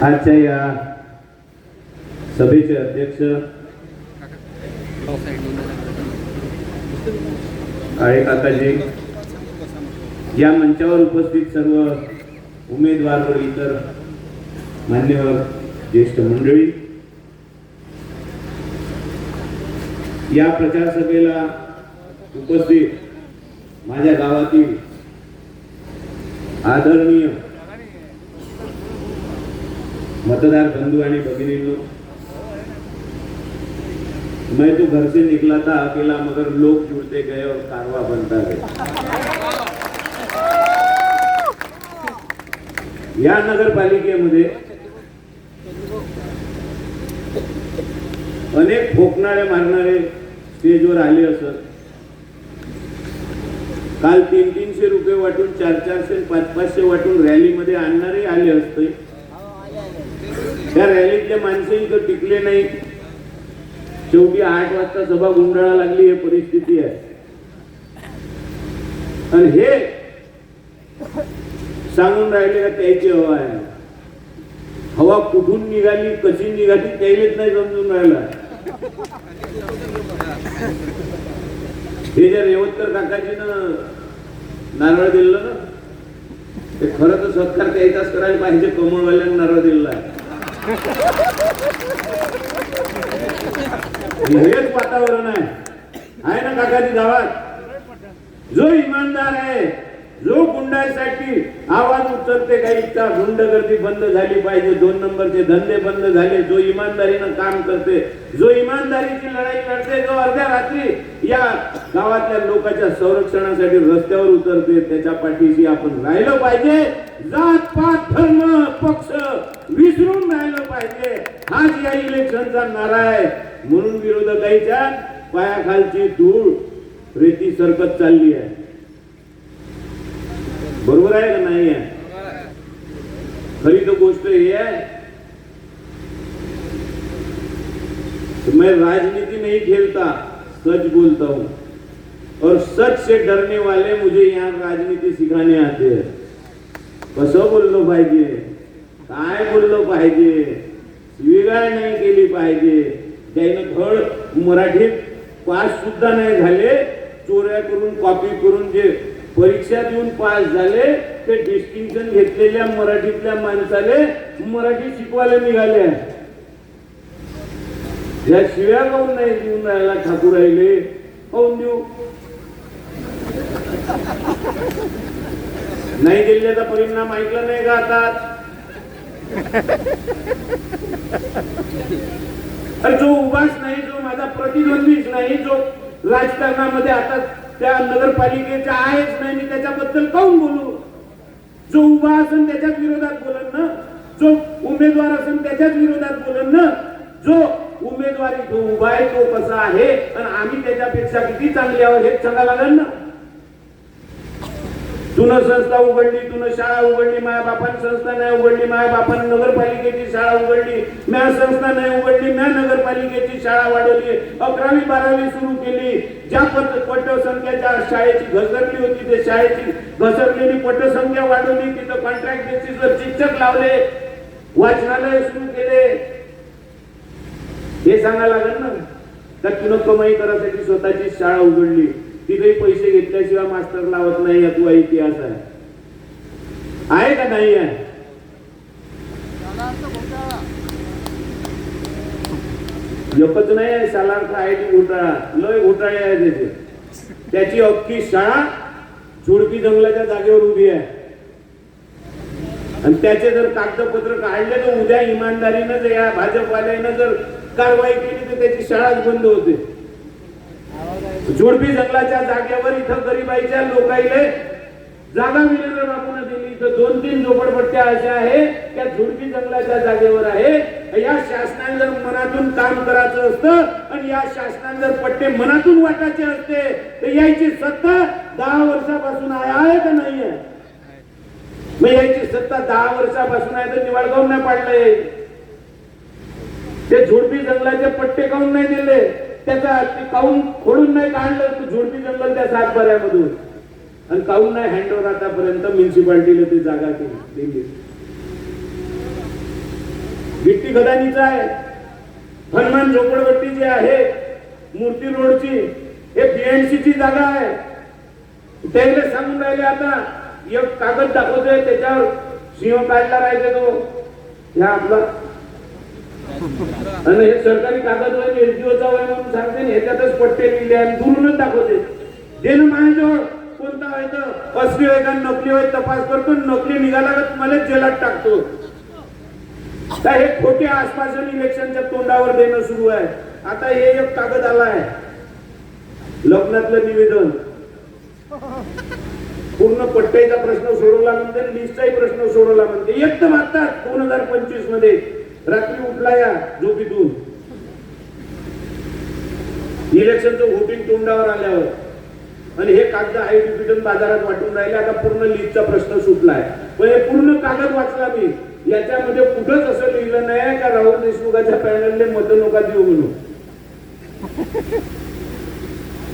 आजच्या या सभेचे अध्यक्ष काळे काकाजी, या मंचावर उपस्थित सर्व उमेदवार व इतर मान्यवर ज्येष्ठ मंडळी, या प्रचार सभेला उपस्थित माझ्या गावातील आदरणीय मतदार बंधु आणि भगिनींनो, मैं तो घर से निकला था अकेला मगर लोग जुड़ते गए और कारवा बनता गया। या नगरपालिकेमध्ये अनेक ठोकणारे मारणारे स्टेजवर आले असत। काल 300-300 रुपये वाटून 400-400 500 वाटून रॅलीमध्ये आणणारे आले असते। त्या रॅलीतले माणसं इथं टिकले नाही। शेवटी 8 वाजता सभा गुंडाळा लागली, ही परिस्थिती आहे। आणि हे सांगून राहिले का त्याची हवा आहे। हवा कुठून निघाली, कशी निघाली त्यालाच नाही समजून राहिला। हे जे रेवतकर काकाजीनं नारळ दिलं ना, ते खरं तर सत्कार त्याचाच करायला पाहिजे। कमळवाल्यांना नारळ दिलेला आहे। हेच वातावरण आहे ना काकाजी गावात। जो इमानदार आहे, जो गुंडासाठी आवाज उचलते, काहीचा गुंडगर्दी बंद झाली पाहिजे, 2 नंबरचे धंदे बंद झाले, जो इमानदारीनं काम करते, जो इमानदारीची लढाई लढते, जो अर्ध्या रात्री या गावातल्या लोकांच्या संरक्षणासाठी रस्त्यावर उतरते, त्याच्या पाठीशी आपण राहिलं पाहिजे। जात पात धर्म पक्ष विसरून राहिलं पाहिजे, हाच या इलेक्शनचा नारा आहे। म्हणून विरोधकांच्या पायाखालची धूळ रेती सरकत चालली आहे। बरोबर आहे का नाही आहे? खरी तो गोष्ट ही है, मैं राजनीति नहीं खेलता, सच बोलता हूँ और सच से डरने वाले मुझे यहाँ राजनीति सिखाने आते हैं। कसं बोललो पाहिजे, काय बोललो पाहिजे, शिवीगाळ नाही केली पाहिजे। त्यानं धड मराठीत पास सुद्धा नाही झाले, चोऱ्या करून कॉपी करून जे परीक्षा देऊन पास झाले, ते डिस्टिंक्शन घेतलेल्या मराठीतल्या माणसाले मराठी शिकवायला निघाले। या शिव्या काऊन नाही देऊन राहिला ठाकूर राहिले, काऊन देऊ नाही दिल्याचा परिणाम ऐकला नाही का आता? जो उभाच नाही, जो माझा प्रतिद्वंदीच नाही, जो राजकारणामध्ये आता त्या नगरपालिकेच्या आहेच नाही, मी त्याच्याबद्दल काऊन बोलू? जो उभा असेल त्याच्याच विरोधात बोलन ना, जो उमेदवार असेल त्याच्याच विरोधात बोलन ना। जो उमेदवारी जो उभा आहे तो कसा आहे आणि आम्ही त्याच्यापेक्षा किती चांगले आहोत हेच सांगा लागेल ना। तुनं संस्था उघडली, तुनं शाळा उघडली, माया बापान संस्था नाही उघडली, माया बापान नगरपालिकेची शाळा उघडली, म्या संस्था नाही उघडली, म्या नगरपालिकेची शाळा वाढवली, 11वी-12वी सुरू केली। ज्या पटसंख्याच्या शाळेची घसरली होती, ते शाळेची घसरलेली पटसंख्या वाढवली, तिथं कॉन्ट्रॅक्ट बेसिसवर शिक्षक लावले, वाचनालय सुरू केले। हे सांगा लागेल ना का तुनं कमाई करायसाठी स्वतःची शाळा उघडली, तिथे पैसे घेतल्याशिवाय मास्टर लावत नाही, याचा इतिहास आहे का नाही आहे? एकच नाही आहे शालार्थ आहे ती घोटाळा, लय घोटाळे आहे त्याचे। त्याची अख्खी शाळा झुडपी जंगलाच्या जागेवर उभी आहे आणि त्याचे जर कागदपत्र काढले तर उद्या इमानदारीनं जर या भाजपवाल्यानं जर कारवाई केली तर त्याची शाळाच बंद होते। झुडपी जंगलाच्या जागेवर इथं गरीबाईच्या लोकाईले जागा वीरेंद्र बापूंना दिली। इथं 2-3 झोपडपट्ट्या अशा आहे त्या झुडपी जंगलाच्या जागेवर आहे। या शासनाने जर मनातून काम करायचं असतं आणि या शासनाने जर पट्टे मनातून वाटायचे असते तर याची सत्ता 10 वर्षापासून आहे का नाही आहे? मग याची सत्ता 10 वर्षापासून आहे तर निवडगाव नाही पाडलंय, ते झुडपी जंगलाचे पट्टे काऊन नाही दिले, त्याचा काऊन खोडून नाही काढलं झुडपी जंगल त्या 7 आणि काऊन नाही हँडओव्हर आतापर्यंत म्युन्सिपाल्टीला ती जागा केली दिली। गिट्टी खदानीचा आहे, हनुमान झोपडपट्टी जी आहे, मूर्ती रोडची, हे बीएनसी ची जागा आहे. त्याला सांगून राहिले आता एक कागद दाखवतोय त्याच्यावर सिंह काढला राहायचा तो ह्या आपला, आणि हे सरकारी कागद वय एनजीओचा वय म्हणून सांगते, ह्याच्यातच पट्टे लिहिले आणि दुरूनच दाखवते. देणं माझ्याजवळ कोणता आहे तर असली आहे का नकली आहे तपास करतो, नकली निघाला का तुम्हाला जेलात टाकतो. काय हे खोटे आश्वासन इलेक्शनच्या तोंडावर देणं सुरू आहे. आता हे एक कागद आला आहे, लग्नातलं निवेदन, पूर्ण पट्ट्याचा प्रश्न सोडवला म्हणते, लिस्टचाही प्रश्न सोडवला म्हणते. एकदम आता 2025 मध्ये रात्री उठला या झोपीतून, इलेक्शनचं वोटिंग तोंडावर आल्यावर, आणि हे कागद आयडीपीटन बाजारात वाटून राहिले. आता पूर्ण लिस्टचा प्रश्न सुटलाय. पण हे पूर्ण कागद वाचला मी, याच्यामध्ये कुठंच असं लिहिलं नाही का राहुल देशमुखाच्या पॅनलने मत नका देऊ म्हणून.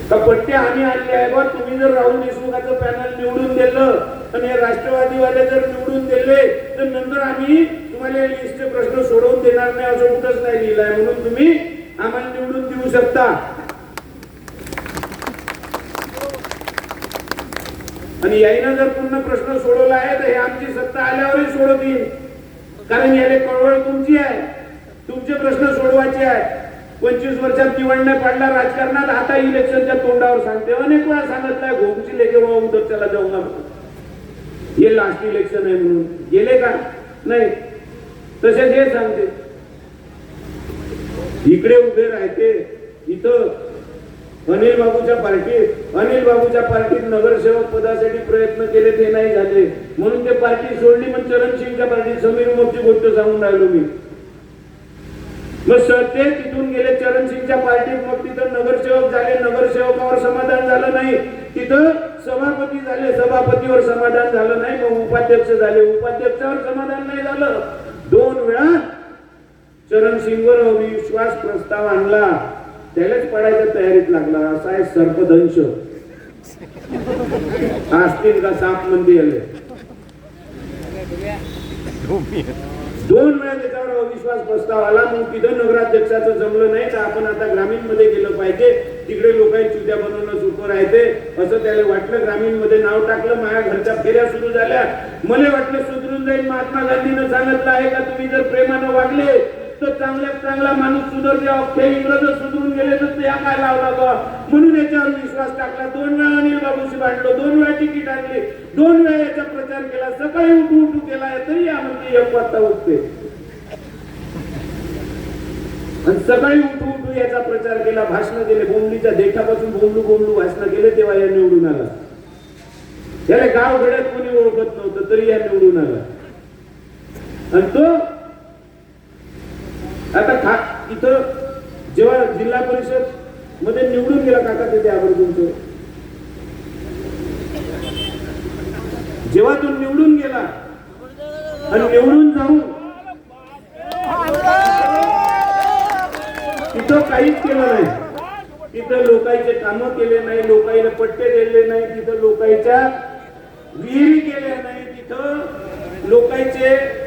का पट्टे आम्ही आणले आहे बा, तुम्ही जर राहुल देशमुखाचं पॅनल निवडून दिलं आणि हे राष्ट्रवादीवाले जर निवडून दिले तर नंतर आम्ही तुम्हाला लिस्टचे प्रश्न सोडवून देणार नाही असं कुठंच नाही लिहिलंय. म्हणून तुम्ही आम्हाला निवडून देऊ शकता. आणि याईनं जर पूर्ण प्रश्न सोडवला आहे तर हे आमची सत्ता आल्यावरही सोडवतील, कारण याले कळवळ तुमची आहे, तुमचे प्रश्न सोडवायचे आहे. 25 वर्षात निवडणं पडला राजकारणात, आता इलेक्शनच्या तोंडावर सांगते. अनेक वेळा सांगितलंय घोमची लेके उदर चला जाऊंगा, हे लास्ट इलेक्शन आहे म्हणून. गेले का नाही, तसेच हे सांगते. इकडे उभे राहते इथं अनिल बाबूच्या पार्टीत नगरसेवक पदासाठी प्रयत्न केले, ते नाही झाले म्हणून ते पार्टी सोडली. मग चरणसिंगच्या पार्टीत समीर मोर्ची गोष्ट सांगून राहिलो मी. मग ते तिथून गेले चरणसिंगच्या पार्टीत, मग तिथं नगरसेवक झाले, नगरसेवकावर समाधान झालं नाही, तिथं सभापती झाले, सभापतीवर समाधान झालं नाही, मग उपाध्यक्ष झाले, उपाध्यक्षावर समाधान नाही झालं. 2 वेळा चरणसिंगवर अविश्वास प्रस्ताव आणला, त्यालाच पडायच्या तयारीत लागला. असा आहे सर्पदंश. असतील का साप मंदी आले. 2 वेळा त्याच्यावर अविश्वास प्रस्ताव आला. मग तिथं नगराध्यक्षाचं जमलं नाही तर आपण आता ग्रामीण मध्ये गेलं पाहिजे, तिकडे लोकांनी चुत्या बनवणं सोपं राहते असं त्याला वाटलं. ग्रामीण मध्ये नाव टाकलं, माझ्या घरच्या फेऱ्या सुरू झाल्या. मला वाटलं सुधरून जाईल. महात्मा गांधीनं सांगितलं आहे का तुम्ही जर प्रेमानं वागले तर चांगल्यात चांगला माणूस सुधरते. अख्खे इंग्रज सुधरून गेले तर त्या काय लावला बा, म्हणून याच्यावर विश्वास टाकला. 2 वेळा अनिल बाबूशी भांडलो, 2 वेळा तिकीट आणली, 2 वेळा याचा प्रचार केला, सकाळी उठू केला, तरी यामध्ये 1 वाजता उठते. आणि सकाळी उठू याचा प्रचार केला, भाषण केले, बोंबलीच्या देठापासून बोंबलू भाषण केले, तेव्हा या निवडून आला. त्याला गाव घड्यात कोणी ओळखत नव्हतं तरी या निवडून आला. आणि तो आता इथं जेव्हा जिल्हा परिषद मध्ये निवडून गेला, काका तिथे आवर तुमचं, जेव्हा तो निवडून गेला आणि निवडून जाऊन तिथं काहीच केलं नाही, तिथं लोकांचे कामं केले नाही, लोकांना पट्टे दिले नाही, तिथं लोकांच्या विहिरी केल्या नाही, तिथं लोकांचे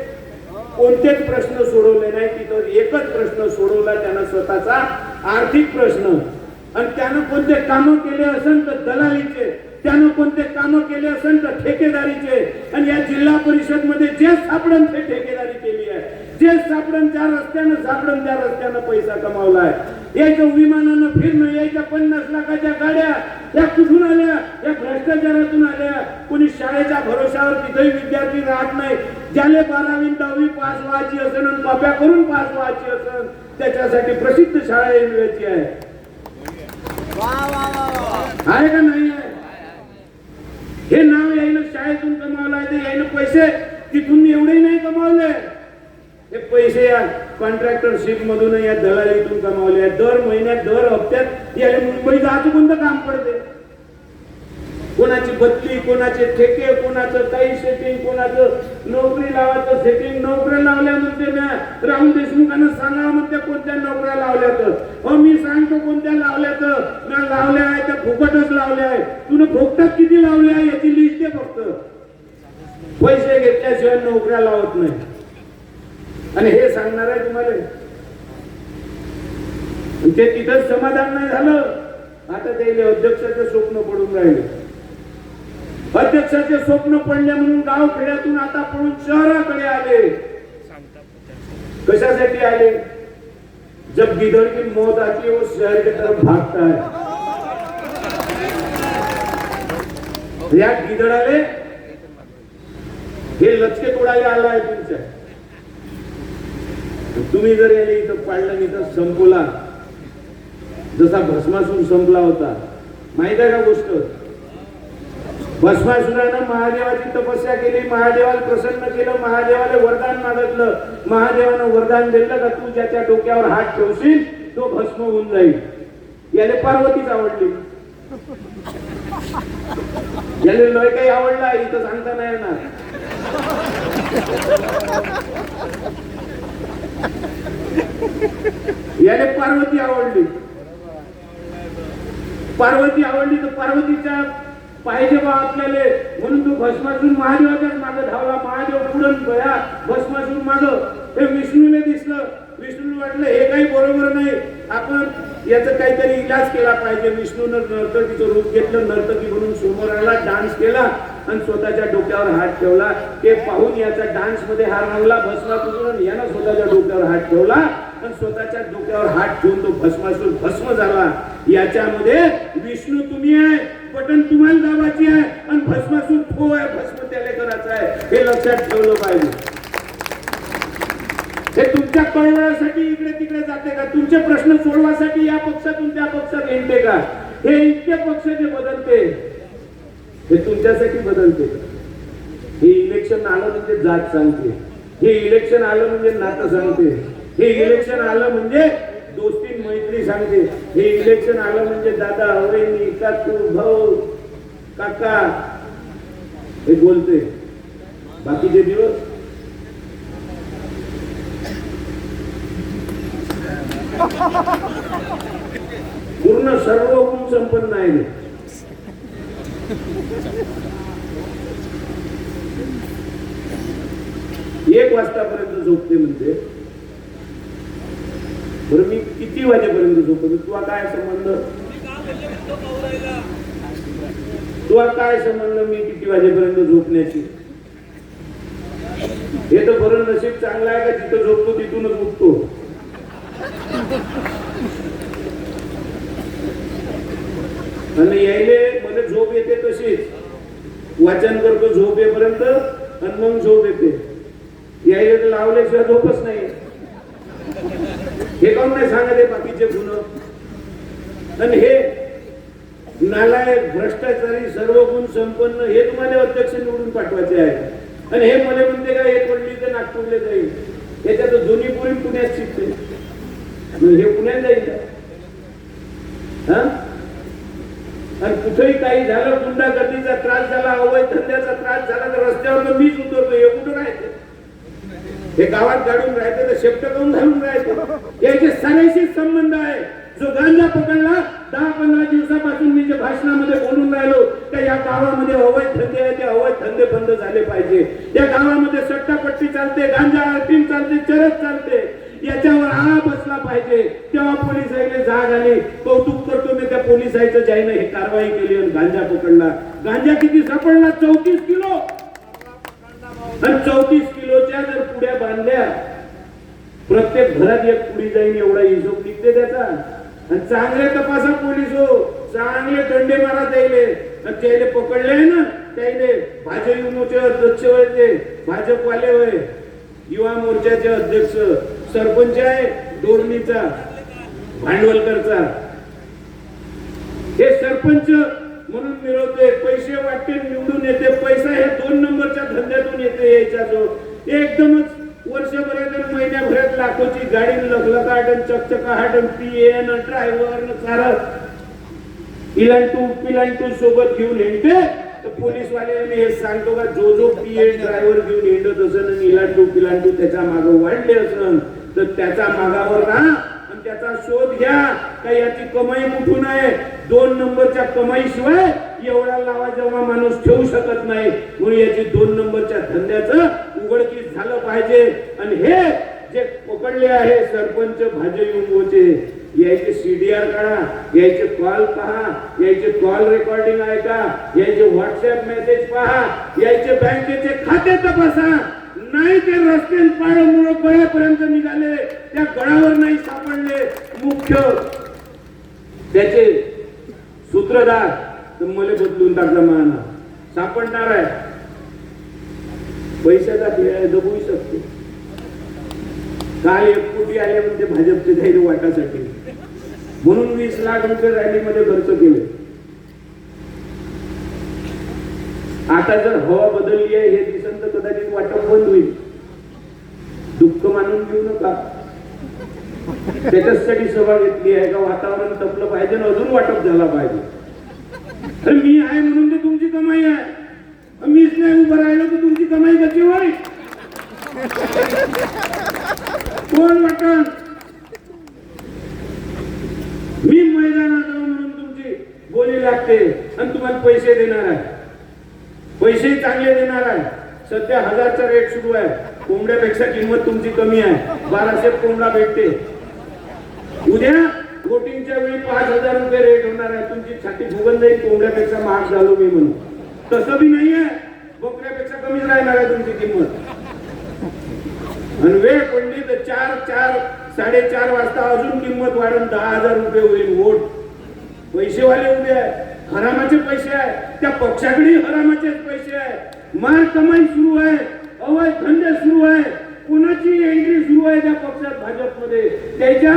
कोणतेच प्रश्न सोडवले नाही. तिथं एकच प्रश्न सोडवला त्यानं, स्वतःचा आर्थिक प्रश्न. आणि त्यानं कोणते कामं केले असेल तर दलालीचे, त्यानं कोणते कामं केले असेल तर ठेकेदारीचे. आणि या जिल्हा परिषद मध्ये जे सापडन ते ठेकेदारी केली आहे, जे सापडन त्या रस्त्यानं सापडन त्या रस्त्यानं पैसा कमावला आहे. याच्या विमानानं फिरणं, याच्या 50 लाखाच्या गाड्या या कुठून आल्या, या भ्रष्टाचारातून आल्या. कोणी शाळेच्या भरोशावर तिथेही विद्यार्थी राहत नाही. ज्याले 12वी 10वी पास व्हायची असेल आणि कॉप्या करून पास व्हायची असेल त्याच्यासाठी प्रसिद्ध शाळा एनयूची आहे. आहे का नाही आहे? हे नाव यायनं शाळेतून कमावलं आहे, ते यायनं पैसे तिथून एवढे नाही कमावले. हे पैसे या कॉन्ट्रॅक्टरशिप मधून या दलालीतून कमावले आहेत. दर महिन्यात दर हप्त्यात याला मुंबई जायचं कोणतं काम पडते. कोणाची बदली, कोणाचे ठेके, कोणाचं काही सेटिंग, कोणाचं नोकरी लावायचं सेटिंग. नोकऱ्या लावल्या म्हणते ना, राहुल देशमुखांना सांगा म्हणते कोणत्या नोकऱ्या लावल्या तर. मी सांगतो कोणत्या लावल्या तर. मी लावल्या आहे त्या फुकटच लावल्या आहे. तुला फुकटात किती लावल्या आहे याची लिस्ट आहे फक्त. पैसे घेतल्याशिवाय नोकऱ्या लावत नाही. आणि हे सांगणार आहे तुम्हाला. ते तिथंच समाधान नाही झालं, आता ते अध्यक्षाचे स्वप्न पडून राहिले. अध्यक्षाचे स्वप्न पडले म्हणून गाव खेड्यातून आता पळून शहराकडे आले. कशासाठी आले? जब गिदड़ की मौत आती है वो शहर की तरफ भागता है. या गिदडाले हे लचके तोडायला आला आहे तुमच्या. तुम्ही जर याला इथं पाडलं नाही तर संपला, जसा भस्मासूर संपला होता. माहित आहे का गोष्ट? भस्मासुरानं महादेवाची तपस्या केली, महादेवाला प्रसन्न केलं, महादेवाला वरदान मागितलं. महादेवानं वरदान दिलं का तू ज्याच्या डोक्यावर हात ठेवशील तो भस्म होऊन जाईल. याला पार्वतीच आवडली, याला लय काही आवडला इथं सांगता नाही येणार. याला पार्वती आवडली. पार्वती आवडली तर पार्वतीच्या पाहिजे बा आपल्याला, म्हणून तो भस्मासूर महादेवाच्याच मागे धावला. महादेव पुढं गया, भस्मासूर मागं. हे विष्णूला दिसलं, विष्णूला वाटलं हे काही बरोबर नाही, आपण याचा काहीतरी इलाज केला पाहिजे. विष्णूनं नर्तकीचं रूप घेतलं, नर्तकी म्हणून समोर आला, डान्स केला आणि स्वतःच्या डोक्यावर हात ठेवला. ते पाहून याचा डान्स मध्ये हार रंगला. भस्मासूर यानं स्वतःच्या डोक्यावर हात ठेवला आणि स्वतःच्या डोक्यावर हात ठेवून तो भस्मासूर भस्म झाला. याच्यामध्ये विष्णू तुम्ही आहे, बटन तुम्हाला दाबायची आहे आणि भस्मासूर तो आहे, भस्म त्याला करायचं आहे. हे लक्षात ठेवलं पाहिजे. हे तुमच्या कळवळ्यासाठी इकडे तिकडे जाते का? तुमचे प्रश्न सोडवासाठी या पक्षातून त्या पक्षात येते का? हे इतके पक्ष जे बदलते हे तुमच्यासाठी बदलते. हे इलेक्शन आलं म्हणजे जात सांगते, हे इलेक्शन आलं म्हणजे नातं सांगते, हे इलेक्शन आलं म्हणजे दोस्ती मैत्री सांगते, हे इलेक्शन आलं म्हणजे दादा वहिनी काकू भाऊ काका हे बोलते. बाकीचे दिवस पूर्ण सर्व गुण संपन्न आहे. एक वाजतापर्यंत झोपते म्हणते. बरं मी किती वाजेपर्यंत झोपतो? तुला काय संबंध? तुला काय संबंध मी किती वाजेपर्यंत झोपण्याची? हे तर बरं नशीब चांगलं आहे का जिथं झोपतो तिथूनच उठतो. आणि यायले मला झोप येते तशीच, वाचन करतो झोप येईपर्यंत आणि मग झोप येते. यायले लावल्याशिवाय झोपच नाही. हे काऊन नाही सांगते बाकीचे गुण? आणि हे नालायक भ्रष्टाचारी सर्व गुण संपन्न हे तुम्हाला अध्यक्ष निवडून पाठवायचे आहे. आणि हे मला म्हणते का हे पडली तर नागपूरला जाईल. याच्यात दोन्ही पुरी पुण्यात शिकते, हे पुण्यात जाईल का? आणि कुठेही काही झालं, गुंडागर्दीचा त्रास झाला, अवैध धंद्याचा त्रास झाला तर रस्त्यावर मीच उतरतो. हे कुठं राहायचं? हे गावात गाडून राहायचं तर शेपट करून घालून राहायचं. याचे सगळ्याशी संबंध आहे. जो गांजा पकडला 10-15 दिवसापासून मी जे भाषणामध्ये बोलून राहिलो त्या या गावामध्ये अवैध धंदे आहे, ते अवैध धंदे बंद झाले पाहिजे. या गावामध्ये सट्टापट्टी चालते, गांजा अफीम चालते, चरस चालते. याच्यावर आळा बसला पाहिजे. तेव्हा पोलिसांनी जाग आली. कौतुक करतो मी त्या पोलिसांचं, ज्याने हे कारवाई केली आणि गांजा पकडला. गांजा किती सापडला? 34 किलो. आणि 34 किलोच्या जर पुड्या बांधल्या, प्रत्येक घरात एक पुडी जाईन एवढा हिशोब निघते त्याचा. आणि चांगले तपासा पोलीस हो, चांगले दंडे मारा त्याले. आणि त्याले पकडले ना त्याले भाजप अध्यक्ष होय, ते भाजपवाले होय, युवा मोर्चाचे अध्यक्ष, सरपंच आहे दोरणीचा, भांडवलकरचा. हे सरपंच म्हणून मिळवते, पैसे वाटते, निवडून येते. पैसा हे 2 नंबरच्या धंद्यातून येते. यायचा जो एकदमच वर्षभरात महिन्याभरात लाखोची गाडी लखलखाट चकचकाट पीएन ड्रायव्हर सारं इलांटू सोबत घेऊन येते. तर पोलीसवाले हे सांगतो का जो पीएन ड्रायव्हर घेऊन येत असेल आणि इलांटू त्याच्या मागे वाढले असेल तर त्याच्या मागावर राहा आणि त्याचा शोध घ्या. का याची कमाई कुठून आहे? 2 नंबरच्या कमाईशिवाय एवढा लावा जेव्हा माणूस ठेवू शकत नाही. म्हणून याची 2 नंबरच्या धंद्याचं उघडकीस झालं पाहिजे. आणि हे जे पकडले आहे सरपंच भाजे युंगोचे, यायचे सीडीआर काढा, यायचे कॉल पहा, यायचे कॉल रेकॉर्डिंग ऐका, यायचे व्हॉट्सअप मेसेज पहा, यायचे बँकेचे खाते तपासा. नाही ते रस्ते पाळमुळं गळ्यापर्यंत निघाले, त्या गळावर नाही सापडले मुख्य त्याचे सूत्रधार, तर मला बदलून टाकला माना सापडणार आहे. पैशाचा खेळ आहे, दबवू शकतो. काल 1 कोटी आले म्हणजे भाजपचे धैर्य वाटासाठी, म्हणून 20 लाख रुपये रॅलीमध्ये खर्च केले. आता जर हवा बदलली आहे हे दिसन तर कदाचित वाटप बंद होईल. दुःख मानून घेऊ नका. त्याच्यासाठी सभा घेतली आहे का वातावरण तपलं पाहिजे ना, अजून वाटप झाला पाहिजे. अरे मी आहे म्हणून तर तुमची कमाई आहे, मीच नाही उभं राहिलो तर तुमची कमाई कशी होईल? कोण वाटत? मी मैदानात म्हणून तुमची बोली लागते आणि तुम्हाला पैसे देणार आहे, पैसे चांगले देणार आहे. सध्या 1000चा रेट सुरू आहे. कोंबड्यापेक्षा किंमत तुमची कमी आहे, 1200 कोंबडा भेटते. उद्या वोटिंगच्या वेळी 5000 रुपये रेट होणार आहे. तुमची छाती फुगन जाईल, कोंबड्यापेक्षा महाग झालो मी म्हणून. तसं बी नाहीये, बोकड्यापेक्षा कमीच राहणार आहे तुमची किंमत. आणि वेळ पडली तर 4-4-4:30 वाजता अजून किंमत वाढून 10,000 रुपये होईल वोट. पैसेवाले उभे आहे, हरामाचे पैसे आहे, त्या पक्षाकडे हरामाचेच पैसे आहे. मार कमाई सुरू आहे, अवैध धंदे सुरू आहे, कोणाची एंट्री सुरू आहे त्या पक्षात भाजपमध्ये. त्याच्या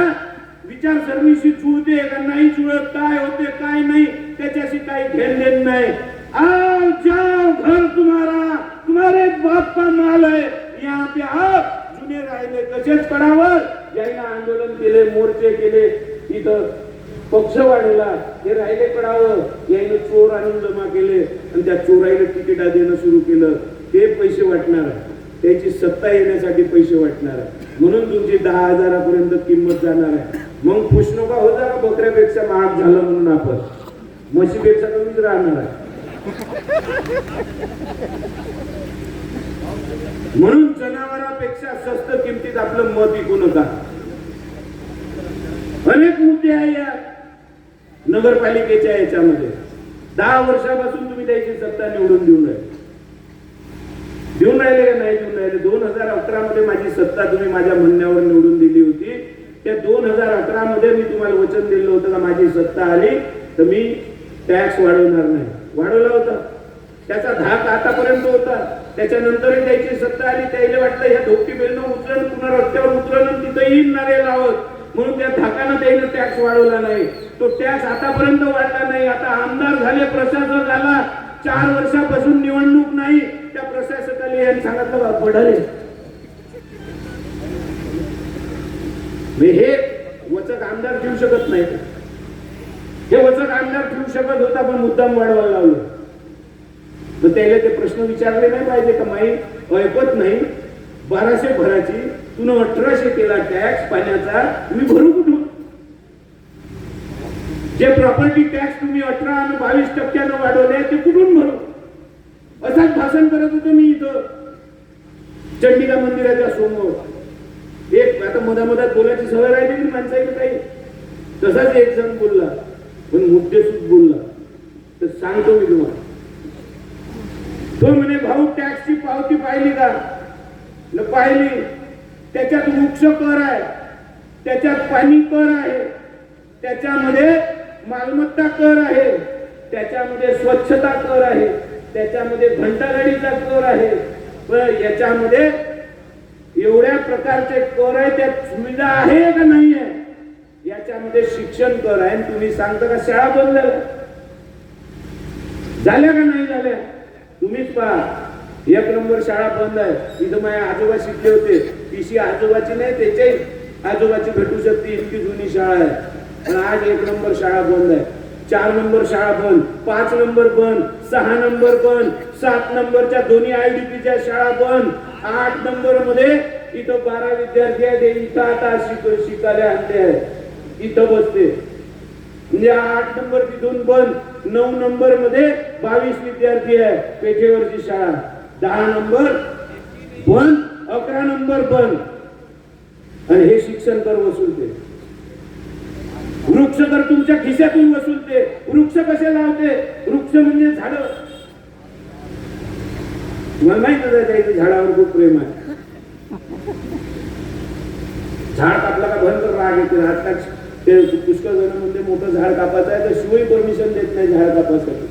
विचारसरणीशी जुळते का नाही जुळत, काय होते काय नाही त्याच्याशी काही घेण देण नाही. आओ जाओ घर तुम्हारे बाप का माल है, यहाँ पे आप. जुने राहिले कसेच पडावर, ज्यांना आंदोलन केले, मोर्चे केले, इथं पक्ष वाढवला, हे राहिले पडावं, याने चोर आणून जमा केले आणि त्या चोराईला तिकीटा देणं सुरू केलं. ते पैसे वाटणार आहे, त्याची सत्ता येण्यासाठी पैसे वाटणार आहे. म्हणून तुमची 10,000पर्यंत किंमत जाणार आहे. मग खुश नका होता का बकऱ्यापेक्षा महाग झालं म्हणून आपण, म्हशीपेक्षा कमीच राहणार आहे. म्हणून जनावरांपेक्षा स्वस्त किमतीत आपलं मत विकू नका. अनेक मुद्दे आहे या नगरपालिकेच्या याच्यामध्ये. 10 वर्षापासून तुम्ही त्याची सत्ता निवडून देऊन राहिले का नाही देऊन राहिले? 2011 मध्ये माझी सत्ता तुम्ही माझ्या म्हणण्यावर निवडून दिली होती. त्या 2011 मध्ये मी तुम्हाला वचन दिलं होतं का माझी सत्ता आली तर मी टॅक्स वाढवणार नाही. वाढवला होता, त्याचा धाक आतापर्यंत होता. त्याच्यानंतरही त्याची सत्ता आली, त्याला वाटलं ह्या धोपटी बेलनं उचलून पुन्हा रस्त्यावर उचलून तिथं येईन नारे लावत, म्हणून त्या धाकानं त्यानं टॅक्स वाढवला नाही. तो टॅक्स आतापर्यंत वाढला नाही. आता आमदार झाले, प्रशासक आला, 4 वर्षापासून निवडणूक नाही, त्या प्रशासकाला यांनी सांगितलं पडले. हे वचक आमदार ठेवू शकत नाही. हे वचक आमदार ठेवू शकत होता पण मुद्दाम वाढवायला लावलं. तर त्याला ते प्रश्न विचारले नाही पाहिजे का? माई ऐकत नाही, 1200 भरायची, तुला 1800 केला टॅक्स पाण्याचा, तुम्ही भरू कुठून? जे प्रॉपर्टी टॅक्स तुम्ही 18 आणि 22% वाढवले ते कुठून भरू? असंच भाषण करत होतो मी इथं चंडिका मंदिराच्या समोर. एक आता मधामधात बोलायची सवय राहिली की माणसाची काही, तसाच एक जण बोलला पण मुद्देसूद बोलला. तर सांगतो मी तुम्हाला, तो म्हणे भाऊ टॅक्सची पावती पाहिली का? न पाहिली. त्याच्यात वृक्ष कर आहे, त्याच्यात पाणी कर आहे, त्याच्यामध्ये मालमत्ता कर आहे, त्याच्यामध्ये स्वच्छता कर आहे, त्याच्यामध्ये घंटागाडीचा कर आहे. पण याच्यामध्ये एवढ्या प्रकारचे कर आहे, त्यात सुविधा आहे का नाही आहे? याच्यामध्ये शिक्षण कर आहे. तुम्ही सांगता का शाळा बंद झाल्या का नाही झाल्या? तुम्हीच पहा, 1 नंबर शाळा बंद आहे. इथं माझ्या आजोबा शिकले होते, टीसी आजोबाची नाही त्याच्या आजोबाची भेटू शकते, इतकी जुनी शाळा आहे. पण आज 1 नंबर शाळा बंद आहे, 4 नंबर शाळा बंद, 5 नंबर बंद, 6 नंबर बंद, 7 नंबरच्या दोन्ही IDP च्या शाळा बंद, 8 नंबर मध्ये इथं 12 विद्यार्थी आहेत. इथं आता शिकायला आणले आहेत, इथं बसते. म्हणजे 8 नंबर तिथून बंद, 9 नंबर मध्ये 22 विद्यार्थी आहे पेठेवरची शाळा, 10 नंबर बंद, 11 नंबर बंद. आणि हे शिक्षण कर वसूलते. वृक्ष कर तुमच्या खिशातून वसूलते. वृक्ष कसे लावते? वृक्ष म्हणजे झाड. तुम्हाला माहित आहे झाडावर खूप प्रेम आहे. झाड कापला का भयंकर राग येते. आजकाल ते पुष्कळ जण म्हणजे मोठं झाड कापायचं आहे तर शिवाय परमिशन देत नाही झाड कापायसाठी.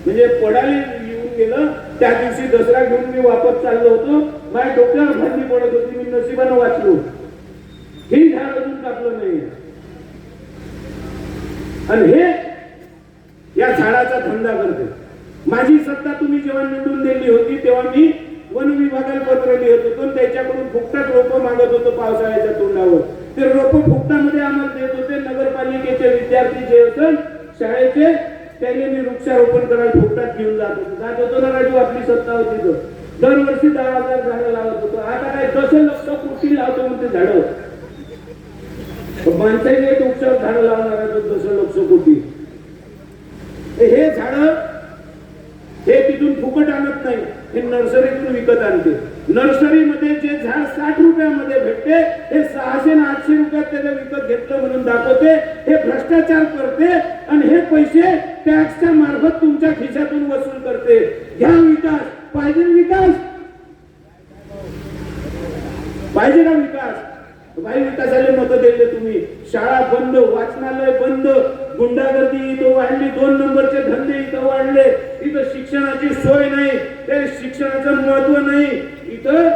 म्हणजे पडाली येऊन गेलं. त्या दिवशी दसरा घेऊन मी वापस चाललो होतो. माझ्या डोक्यावर भांडी पडत होती. मी नशिबानं वाचलो. हे झाड अजून कापलं नाही. आणि हे या झाडाचा धंदा करते. माझी सत्ता तुम्ही जेव्हा निवडून दिली होती तेव्हा मी वन विभागाला पत्र लिहित होतो. त्याच्याकडून फुकटात रोपं मागत होतो पावसाळ्याच्या तोंडावर. ते रोपं फुकटामध्ये आम्हाला देत होते. नगरपालिकेचे विद्यार्थी जे होते शाळेचे त्याने मी वृक्षारोपण करायला फुकटात घेऊन जात होतो ना राजू. आपली सत्ता होती तर दरवर्षी 10,000 झाडं लावत होतो. आता काय दशलक्ष कोटी लावतो म्हणते झाडं. माणसाने वृक्षावर झाडं लावणार आहे दशलक्ष कोटी. हे झाड हे तिथून फुकट आणत नाही. हे नर्सरीतून विकत आणते. नर्सरीमध्ये जे झाड 60 रुपयामध्ये भेटते हे 600 आणि 800 रुपयात त्याला विकत घेतलं म्हणून दाखवते. हे भ्रष्टाचार करते आणि हे पैसे टॅक्सच्या मार्फत तुमच्या खिशातून वसूल करते. घ्या विकास. पाहिजे विकास? पाहिजे का विकास? भाई विकासाला मत दिले तुम्ही. शाळा बंद, वाचनालय बंद, गुंडागर्दी इथं वाढली, 2 नंबरचे धंदे इथं वाढले. इथं शिक्षणाची सोय नाही. त्या शिक्षणाचं महत्व नाही. इथं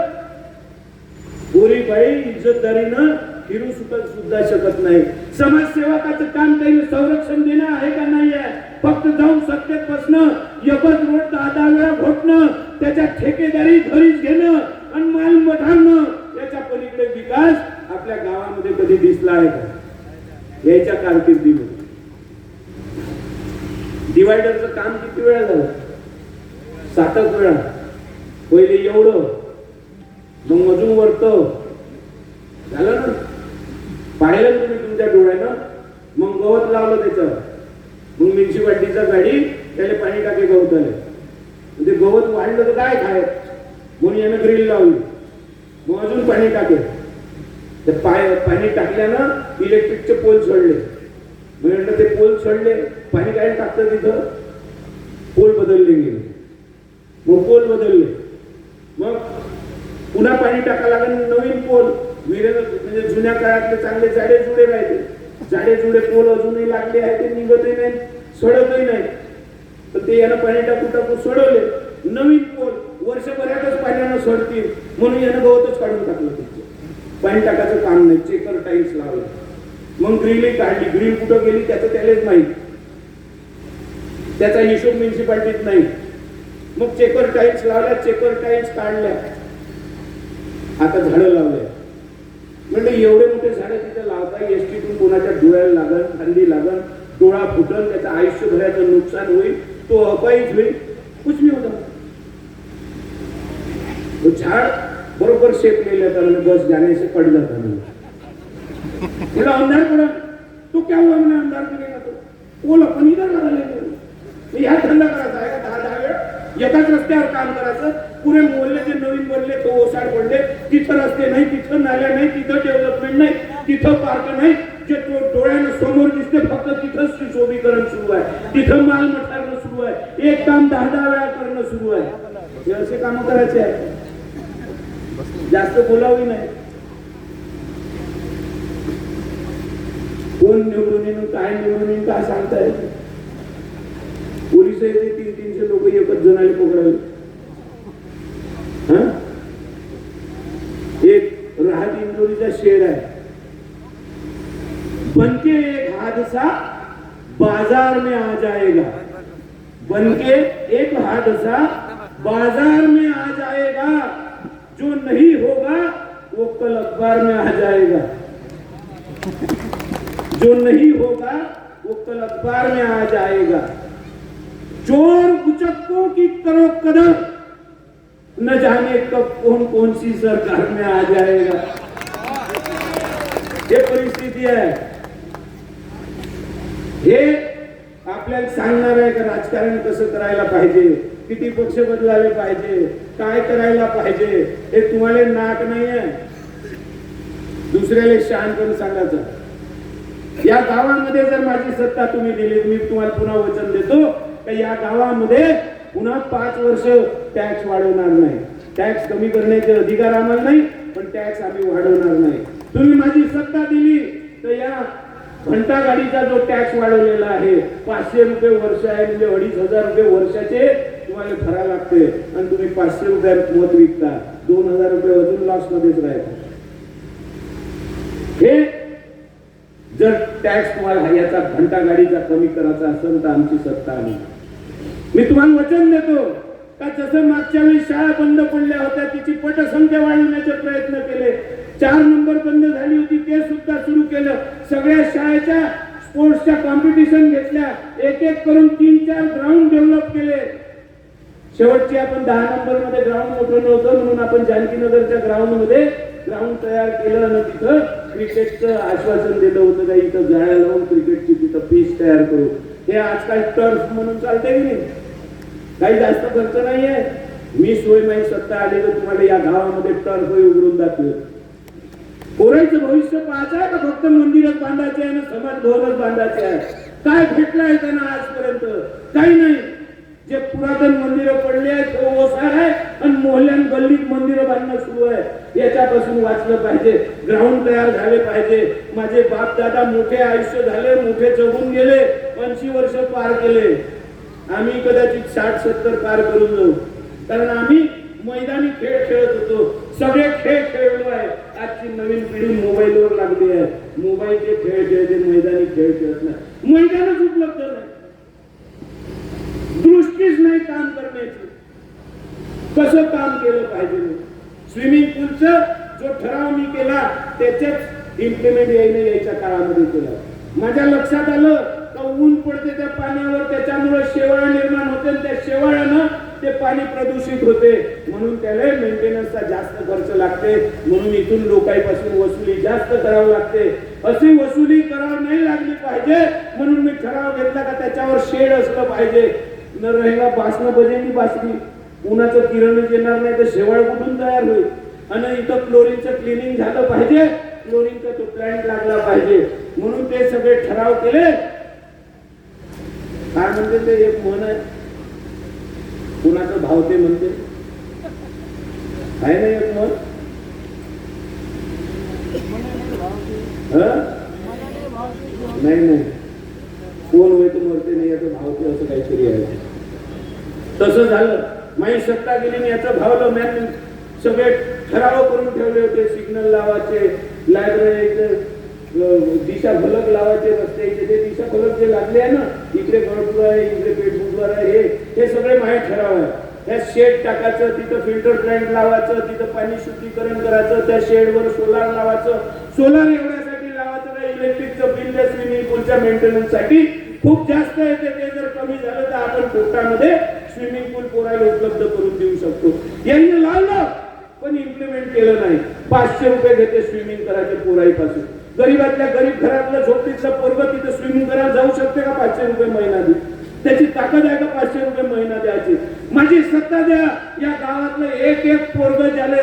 गोरीबाई इज्जतदारीनं फिरू सुद्धा शकत नाही. समाजसेवकाचं काम काही संरक्षण देणं आहे का नाही आहे? फक्त जाऊन सत्तेत बसणं, यबत रोड 10 वेळा घोटणं, त्याच्या ठेकेदारी घरीच घेणं आणि माल मठाणं. याच्या पलीकडे विकास आपल्या गावामध्ये कधी दिसला आहे का? याच्या कारकिर्दीमध्ये डिवायडरचं काम किती वेळा झालं? 7 वेळा. पहिले एवढं, मग अजून वरत झालं ना. पाहिलं तुम्ही तुमच्या डोळ्यानं. मग गवत लावलं त्याच्यावर. मग म्युन्सिपाल्टीचा गाडी त्याला पाणी टाके गवत आले. ते गवत वाढलं तर काय खाय म्हणून यानं ग्रिल लावली. मग अजून पाणी टाके. पाणी टाकल्यानं इलेक्ट्रिकचे पोल सोडले. म्हटलं ते पोल सोडले, पाणी काय टाकतं तिथं? पोल बदलले गेले. मग पोल बदलले. मग पुन्हा पाणी टाकायला लागेल. नवीन पोल म्हणजे जुन्या काळातले चांगले जाडे जुडे राहते. जाडे जुडे पोल अजूनही लागले आहे. ते निघतही नाही, सोडतही नाही. तर ते यानं पाणी टाकून सोडवले. नवीन पोल वर्षभरातच पाण्यानं सोडतील म्हणून यानं गवतच काढून टाकलं. पाणी टाकायचं काम नाही. चेकर टाईल्स लावले. मग ग्रिल काढली. ग्रिल कुठं गेली त्याचं त्यालाच माहित. त्याचा हिशोब म्युन्सिपाल्टीत नाही. मग चेकर टाईल्स लावल्या. चेकर टाईल्स काढल्या. आता झाडं लावल्या. म्हणजे एवढे मोठे झाडं तिथे लावता एसटीतून कोणाच्या डोळ्याला लागल, खांदी लागल, डोळा फुटल, त्याचं आयुष्यभराचं नुकसान होईल, तो अपायच होईल. कुछ नाही होता. तो झाड बरोबर शेप ले लेता मैंने, बस जाने से पड़ जाता मैंने. बोला अंधार पड़ा तो क्या हुआ? मैंने अंधार करेगा तो बोला पण इधर लगा लेंगे. ह्या धंदा करायचा आहे का? 10 वेळा एकाच रस्त्यावर काम करायचं. पुरे मोहल्ले जे नवीन बनले तो ओसाड पडले. तिथं रस्ते नाही, तिथं नाल्या नाही, तिथं डेव्हलपमेंट नाही, तिथं पार्क नाही. जे डोळ्यानं समोर दिसते फक्त तिथंच सुशोभीकरण सुरू आहे. तिथं माल मठारणं सुरू आहे. एक काम 10 वेळा करणं सुरू आहे. हे असे काम करायचे आहे. जास्त बोलावी नाही. कोण निवडून येऊन काय निवडून येऊन काय सांगताय? पोलिस येते 300 लोक एकच जणाला पकडायला. एक राहत इंदोरीचा शेर आहे. बनके एक हादसा बाजार में आ जाएगा. बनके एक हादसा बाजार में आ जाएगा. जो नहीं होगा वो कल अखबार में आ जाएगा. जो नहीं होगा वो कल अखबार में आ जाएगा. चोर उचक्कों की करो कदर, न जाने कब कौन कौन सी सरकार में आ जाएगा. हे परिस्थिती आहे. हे आपल्याला सांगणार आहे का राजकारण कसं करायला पाहिजे, किती पक्ष बदलायला पाहिजे, काय करायला पाहिजे. हे तुम्हाला नाक नाहीये. दुसऱ्याला शहाणपण सांगायचं. या गावामध्ये जर माझी सत्ता तुम्ही दिली, मी तुम्हाला पुन्हा वचन देतो की या गावामध्ये पुन्हा 5 वर्ष टॅक्स वाढवणार नाही. टॅक्स कमी करण्याचे अधिकार आम्हाला नाही, पण टॅक्स आम्ही वाढवणार नाही. तुम्ही माझी सत्ता दिली तर या घंटा गाडीचा जो टॅक्स वाढवलेला आहे 500 रुपये वर्ष आहे, म्हणजे 2500 रुपये वर्षाचे तुम्हाला भरावे लागते, आणि तुम्ही 500 रुपयात मत विकता, 2000 रुपये अजून लॉस मध्येच राहता. हे जर टॅक्स तुम्हाला याचा घंटा गाडीचा कमी करायचा असेल तर आमची सत्ता आली. मी तुम्हाला वचन देतो का जसं मागच्या वेळी शाळा बंद पडल्या होत्या तिची पटसंख्या वाढवण्याचे प्रयत्न केले, 4 नंबर बंद झाली होती ते सुद्धा सुरू केलं, सगळ्या शाळेच्या स्पोर्ट्सच्या कॉम्पिटिशन घेतल्या, एक एक करून 3-4 ग्राउंड डेव्हलप केले. शेवटची आपण 10 नंबर मध्ये ग्राउंड मोठं नव्हतं म्हणून आपण जानकीनगरच्या ग्राउंड मध्ये ग्राउंड तयार केलं आणि तिथं क्रिकेटचं आश्वासन दिलं होतं का इथं जाळ्या लावून क्रिकेटची तिथं पिच तयार करू. हे आजकाल टर्फ म्हणून चालते की नाही, काही जास्त खर्च नाहीये. मी सोय माझी सत्ता आली तर तुम्हाला या गावामध्ये टर्फ उघडून दाखवेल. पोरांचं भविष्य पाहायचं आहे का फक्त मंदिरच बांधायचे आहे ना समाज भवनच बांधायचे आहे? काय भेटलंय त्यांना आजपर्यंत? काही नाही. जे पुरातन मंदिरं पडले आहेत तो ओसार आहे आणि मोहल्ल्यान गल्लीत मंदिरं बांधणं सुरू आहे. याच्यापासून वाचलं पाहिजे, ग्राउंड तयार झाले पाहिजे. माझे बाप दादा मोठे आयुष्य झाले, मोठे जगून गेले, 80 वर्ष पार केले. आम्ही कदाचित 60-70 पार करून जाऊ, कारण आम्ही मैदानी खेळ खेळत होतो. सगळे खेळ खेळलो आहे. आजची नवीन पिढी मोबाईलवर लागली आहे, मोबाईलचे खेळ खेळते, मैदानी खेळ खेळत नाही. मैदानच उपलब्ध नाही, दृष्टीच नाही काम करण्याची. कसं काम केलं पाहिजे? स्विमिंग पूलचं जो ठराव मी केला त्याच्याच इम्प्लिमेंट यायच्या काळामध्ये केला. माझ्या लक्षात आलं का ऊन पडते त्या पाण्यावर, त्याच्यामुळे शेवाळ निर्माण होते, त्या शेवाळानं ते पाणी प्रदूषित होते, म्हणून त्याला मेंटेनन्सचा जास्त खर्च लागते. म्हणून इथून लोकांपासून वसुली जास्त करावी लागते. अशी वसुली करावी नाही लागली पाहिजे म्हणून मी ठराव घेतला का त्याच्यावर शेड असलं पाहिजे. न राहिला बासनं बजेली बासरी, उन्हाचं किरणच येणार नाही तर शेवाळ कुठून तयार होईल. आणि इथं क्लोरीनचं क्लिनिंग झालं पाहिजे, क्लोरीनचा तो प्लॅन्ट लागला पाहिजे, म्हणून ते सगळे ठराव केले. काय म्हणते ते एक म्हण आहे, कुणाचं भावते म्हणते आहे ना एक म्हण, नाही कोण होय तर मरते नाही याचं भावते असं काहीतरी आहे. तसं झालं. माझी सत्ता गेली याचं भावलं. मी सगळे ठराव करून ठेवले होते, सिग्नल लावायचे, लायब्ररीचे दिशा फलक लावायचे, रस्त्याचे ते दिशा फलक जे लागले आहे ना, इकडे गडपुर आहे, इकडे पेटबुधवार आहे, हे सगळे माझे ठराव आहे. त्या शेड टाकायचं, तिथं फिल्टर प्लांट लावायचं, तिथं पाणी शुद्धीकरण करायचं, त्या शेडवर सोलार लावायचं. सोलार एवढ्यासाठी लावायचं का इलेक्ट्रिकचं बिल त्या स्विमिंग पूलच्या मेंटेनन्स साठी खूप जास्त येते. ते जर कमी झालं तर आपण पोटामध्ये स्विमिंग पूल पोरायला उपलब्ध करून देऊ शकतो. यांनी लावलं पण इम्प्लिमेंट केलं नाही. 500 रुपये घेते स्विमिंग करायचे पोराईपासून. गरीबातल्या गरीब घरातलं झोपडीतलं पोरगं तिथं स्विमिंग करायला जाऊ शकते का 500 रुपये महिना दे? त्याची ताकद आहे का 500 रुपये महिना द्यायची? माझी सत्ता द्या. या गावातलं एक एक पोरगं ज्याला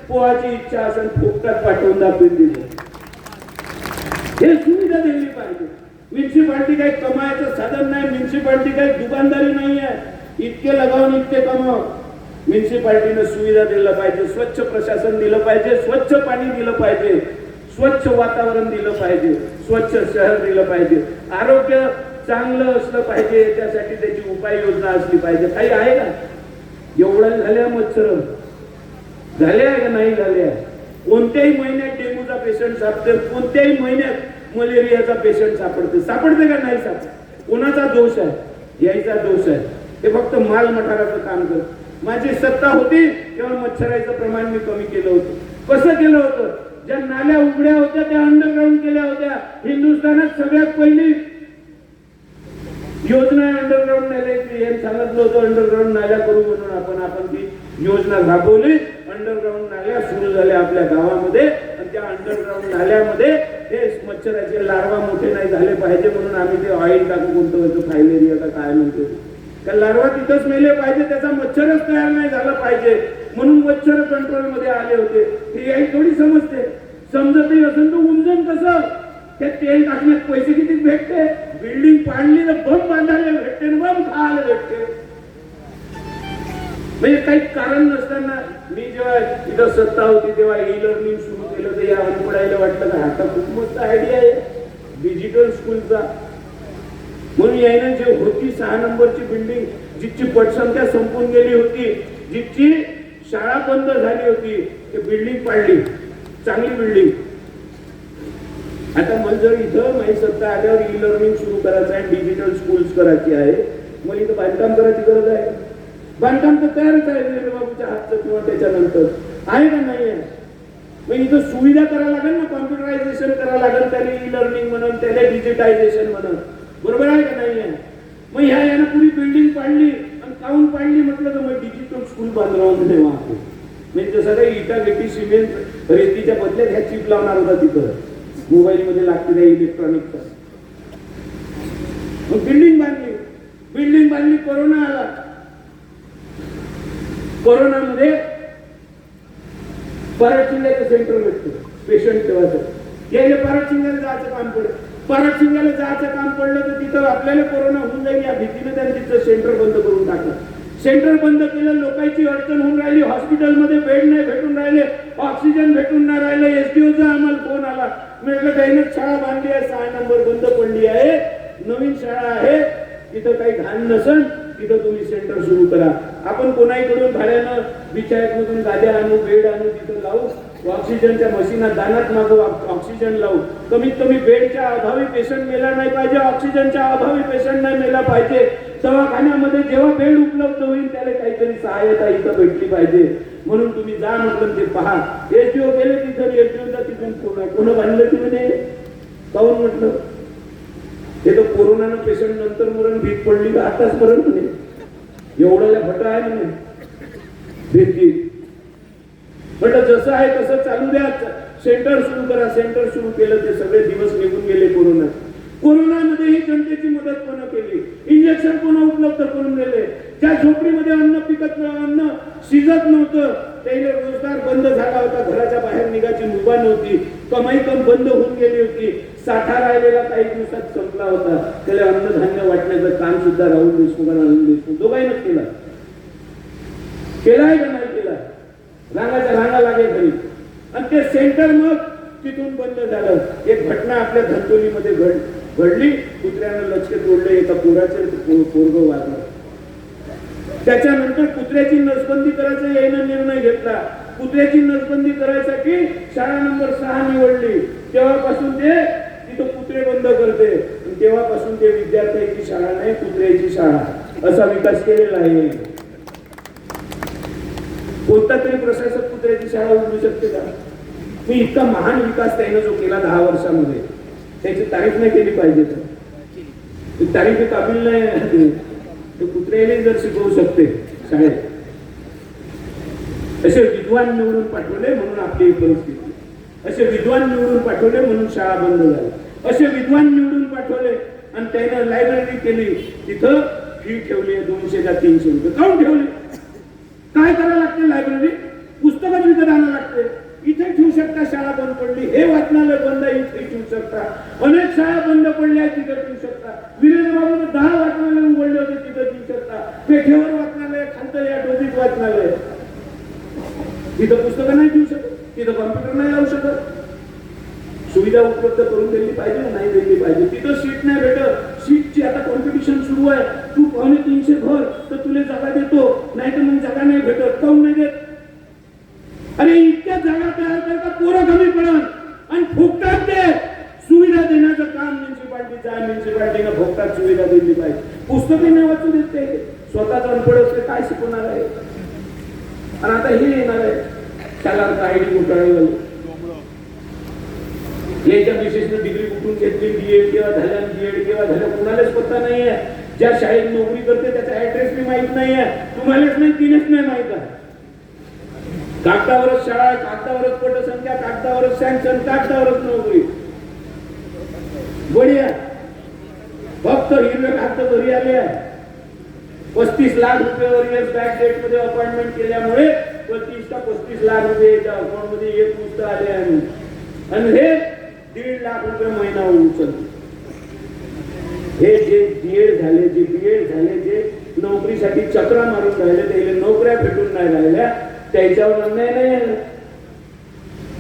पोहाची इच्छा असेल फुकटात पाठवून दाखवून दिलं. हे सुविधा दिली पाहिजे. म्युन्सिपाल्टी काही कमायचं साधन नाही, म्युन्सिपाल्टी काही दुकानदारी नाही आहे. इतके लगावून इतके कमाव. म्युन्सिपाल्टीनं सुविधा दिलं पाहिजे, स्वच्छ प्रशासन दिलं पाहिजे, स्वच्छ पाणी दिलं पाहिजे, स्वच्छ वातावरण दिलं पाहिजे, स्वच्छ शहर दिलं पाहिजे, आरोग्य चांगलं असलं पाहिजे, त्यासाठी त्याची उपाययोजना असली पाहिजे. काही आहे का? एवढ्या झाल्या मच्छर झाल्या का नाही झाल्या? कोणत्याही महिन्यात डेंग्यूचा पेशंट सापडते, कोणत्याही महिन्यात मलेरियाचा पेशंट सापडते का नाही सापडत? कोणाचा दोष आहे? यायचा दोष आहे. हे फक्त माल मठाराचं काम करत. माझी सत्ता होती तेव्हा मच्छराचं प्रमाण मी कमी केलं होतं. कसं केलं होतं? ज्या नाल्या उघड्या होत्या त्या अंडरग्राऊंड केल्या होत्या. हिंदुस्थानात सगळ्यात पहिली योजना अंडरग्राऊंड नाल्याची. यांनी सांगितलं होतं अंडरग्राऊंड नाल्या करू म्हणून. आपण ती योजना राबवली. अंडरग्राऊंड नाल्या सुरू झाल्या आपल्या गावामध्ये. आणि त्या अंडरग्राऊंड नाल्यामध्ये हे मच्छराचे लार्वा मोठे नाही झाले पाहिजे म्हणून आम्ही ते ऑइल टाकू, कोणतं होतं फायलेरिया का काय म्हणतो, त्या लार्वा तिथंच मेले पाहिजे, त्याचा मच्छरच तयार नाही झाला पाहिजे म्हणून मच्छर कंट्रोल मध्ये आले होते. हे याही थोडी समजते. समजतही असेल तर उमजन कसं? ते तेल टाकण्यात पैसे किती भेटते? बिल्डिंग पाडली तर बंब बांधायला भेटते ना, बंब खायला भेटते. म्हणजे काही कारण नसताना मी जेव्हा इथं सत्ता होती तेव्हा ई लर्निंग सुरू केलं तर या अनपडायला वाटलं का आता खूप मस्त आयडिया आहे डिजिटल स्कूलचा. म्हणून यायनं जे होती 6 नंबरची बिल्डिंग, जिची पटसंख्या संपून गेली होती, जिची शाळा बंद झाली होती, ते बिल्डिंग पाडली, चांगली बिल्डिंग. आता मला जर इथं माझी सत्ता आल्यावर ई लर्निंग सुरू करायचं आहे, डिजिटल स्कूल्स करायची आहे, मला इथं बांधकाम करायची गरज आहे. बांधकाम तर तयारच आहे बाबूच्या हातचं किंवा त्याच्यानंतर आहे का नाही आहे. मग इथं सुविधा करायला लागेल ना, कॉम्प्युटरायझेशन करायला लागेल, त्याला ई लर्निंग म्हणून, त्याला डिजिटायझेशन म्हणून. बरोबर आहे का नाही आहे. मग ह्या यानं पुरी बिल्डिंग पाडली आणि काऊन पाडली म्हटलं तर मग डिजिटल स्कूल बांधणार नाही वाहतो. म्हणजे जसं काही इटा वेटी सिमेंट रेतीच्या बदल्यात ह्या चिप लावणार होता तिथं मोबाईल मध्ये लागते त्या इलेक्ट्रॉनिकचा. मग बिल्डिंग बांधली, कोरोना आला. कोरोनामध्ये परत जिल्ह्याचं सेंटर भेटतं पेशंट ठेवायचं. यायला परत जिल्ह्याला जायचं काम पडलं. परत जिल्ह्याला जायचं काम पडलं तर तिथं आपल्याला कोरोना होऊन जाईल या भीतीने त्यांनी तिथं सेंटर बंद करून टाकलं. सेंटर बंद केलं, लोकांची अडचण होऊन राहिली, हॉस्पिटलमध्ये बेड नाही भेटून राहिले, ऑक्सिजन भेटून नाही राहिले. एसडीओचा आम्हाला फोन आला, म्हटलं त्याने शाळा बांधली आहे, 6 नंबर बंद पडली आहे, नवीन शाळा आहे, तिथं काही घाण नसन, तिथं तुम्ही सेंटर सुरू करा. आपण कोणाकडून भाड्यानं बिचायतमधून गाद्या आणू, बेड आणू, तिथं लावू, ऑक्सिजनच्या मशीना दानात मागू, ऑक्सिजन लावू. कमीत कमी बेडच्या अभावी पेशंट मेला नाही पाहिजे, ऑक्सिजनच्या अभावी पेशंट नाही मेला पाहिजे. दवाखान्यामध्ये जेव्हा बेड उपलब्ध होईल त्याला काहीतरी सहाय्यता इथं भेटली पाहिजे. म्हणून तुम्ही जा म्हटलं ते पहा. एसडीओ गेले तिथं, एसडीओचा तिथून कोण बांधलं तिथे काऊन म्हटलं ते तर कोरोनानं पेशंट नंतर मरण भीत पडली का आताच पर्यंत नाही. एवढ्याला फटा आहे ना भीती. म्हटलं जसं आहे तसं चालू द्या, सेंटर सुरू करा. सेंटर सुरू केलं, ते सगळे दिवस निघून गेले. कोरोनामध्येही जनतेची मदत कोण केली, इंजेक्शन कोण उपलब्ध करून दिले. ज्या झोपडीमध्ये अन्न पिकत अन्न शिजत नव्हतं त्याला रोजगार बंद झाला होता, घराच्या बाहेर निघायची मुभा नव्हती, कमाई कम बंद होऊन गेली होती, साठा राहिलेला काही दिवसात संपला होता, त्याला अन्नधान्य वाटण्याचं काम सुद्धा राहुल देशमुख आणि अनिल देशमुख दोघांनीच केलं. केलाय का नाही केला? रांगाच्या रांगा लागे घरी. आणि ते सेंटर मग तिथून बंद झालं. एक घटना आपल्या धंतोलीमध्ये घडली. कुत्र्यानं लक्ष तोडलं, एका पोराचे पोरग वाजलं. त्याच्यानंतर कुत्र्याची नसबंदी करायचा यायनं निर्णय घेतला. कुत्र्याची नसबंदी करायसाठी शाळा नंबर 6 निवडली. तेव्हापासून ते तिथं कुत्रे बंद करते. तेव्हापासून ते विद्यार्थ्यांची शाळा नाही, कुत्र्याची शाळा असा विकास केलेला आहे. कोणता तरी प्रशासक कुत्र्याची शाळा उघडू शकते का? मी इतका महान विकास त्याने जो केला 10 वर्षामध्ये, त्याची तारीफ नाही केली पाहिजे. तर तारीफ काबिल नाही. कुत्र्याला जर शिकवू शकते शाळेत. असे विद्वान निवडून पाठवले म्हणून आपली परिस्थिती. असे विद्वान निवडून पाठवले म्हणून शाळा बंद झाली. असे विद्वान निवडून पाठवले आणि त्यानं लायब्ररी केली. तिथं फी ठेवली 200 का 300 रुपये. काऊन ठेवली? काय करायला लागते? लायब्ररी पुस्तकच विकत आणायला लागते. इथे ठेवू शकता, शाळा बंद पडली, हे वाचनालय बंद आहे, इथे ठेवू शकता. अनेक शाळा बंद पडल्या, तिथे ठेवू शकता. वीरेंद्र बाबूने 10 वाचनालय उघडले होते, तिथे ठेवू शकता. पेठेवर वाचनालय, खालतं या डोबीत वाचनालय. तिथं पुस्तकं नाही ठेवू शकत, तिथं कॉम्प्युटर नाही लावू शकत. सुविधा उपलब्ध करून दिली पाहिजे, नाही दिली पाहिजे. तिथं सीट नाही भेटत. सीटची आता कॉम्पिटिशन सुरू आहे. तू 250 भर तर तुला जागा देतो, नाही तर मग जागा नाही भेटत. काऊन नाही देत? अरे इतक्या जागा तयार करता पोरं कमी पडत आणि फुकटात ते सुविधा देण्याचं काम म्युन्सिपाल्टीचं आहे. म्युन्सिपाल्टीनं फुकटात सुविधा दिली पाहिजे. पुस्तके नाही वाचू देत ते. स्वतःच अनपढ असते, काय शिकवणार आहे? आणि आता हे येणार आहे त्याला आयडी घोटाळे. याच्या विशेष डिग्री कुठून घेतली, बीएड केव्हा झाल्या, बीएड केव्हा झाल्या, कुणालाच पत्ता नाही आहे. ज्या शाळेत नोकरी करते त्याचा ऍड्रेस बी माहित नाही आहे. तुम्हालाच नाही, तिनेच नाही माहित आहे. कागदावरच शाळा, कागदावरच पटसंख्या, कागदावरच सँक्शन, कागदावरच नोकरी. बढिया. फक्त हिरवे कागद घरी आले आहे. 35 लाख रुपये इयर्स बॅक डेट मध्ये अपॉइंटमेंट केल्यामुळे 25 का 35 लाख रुपये अकाउंट मध्ये एक मुक्त आले आहे. आणि हे 1.5 लाख रुपये महिना उचलतो. हे जे बीएड झाले, जे बीएड झाले, जे नोकरीसाठी चक्रा मारून राहिले, त्याला नोकऱ्या भेटून नाही राहिल्या, त्याच्यावर अन्याय नाही आहे.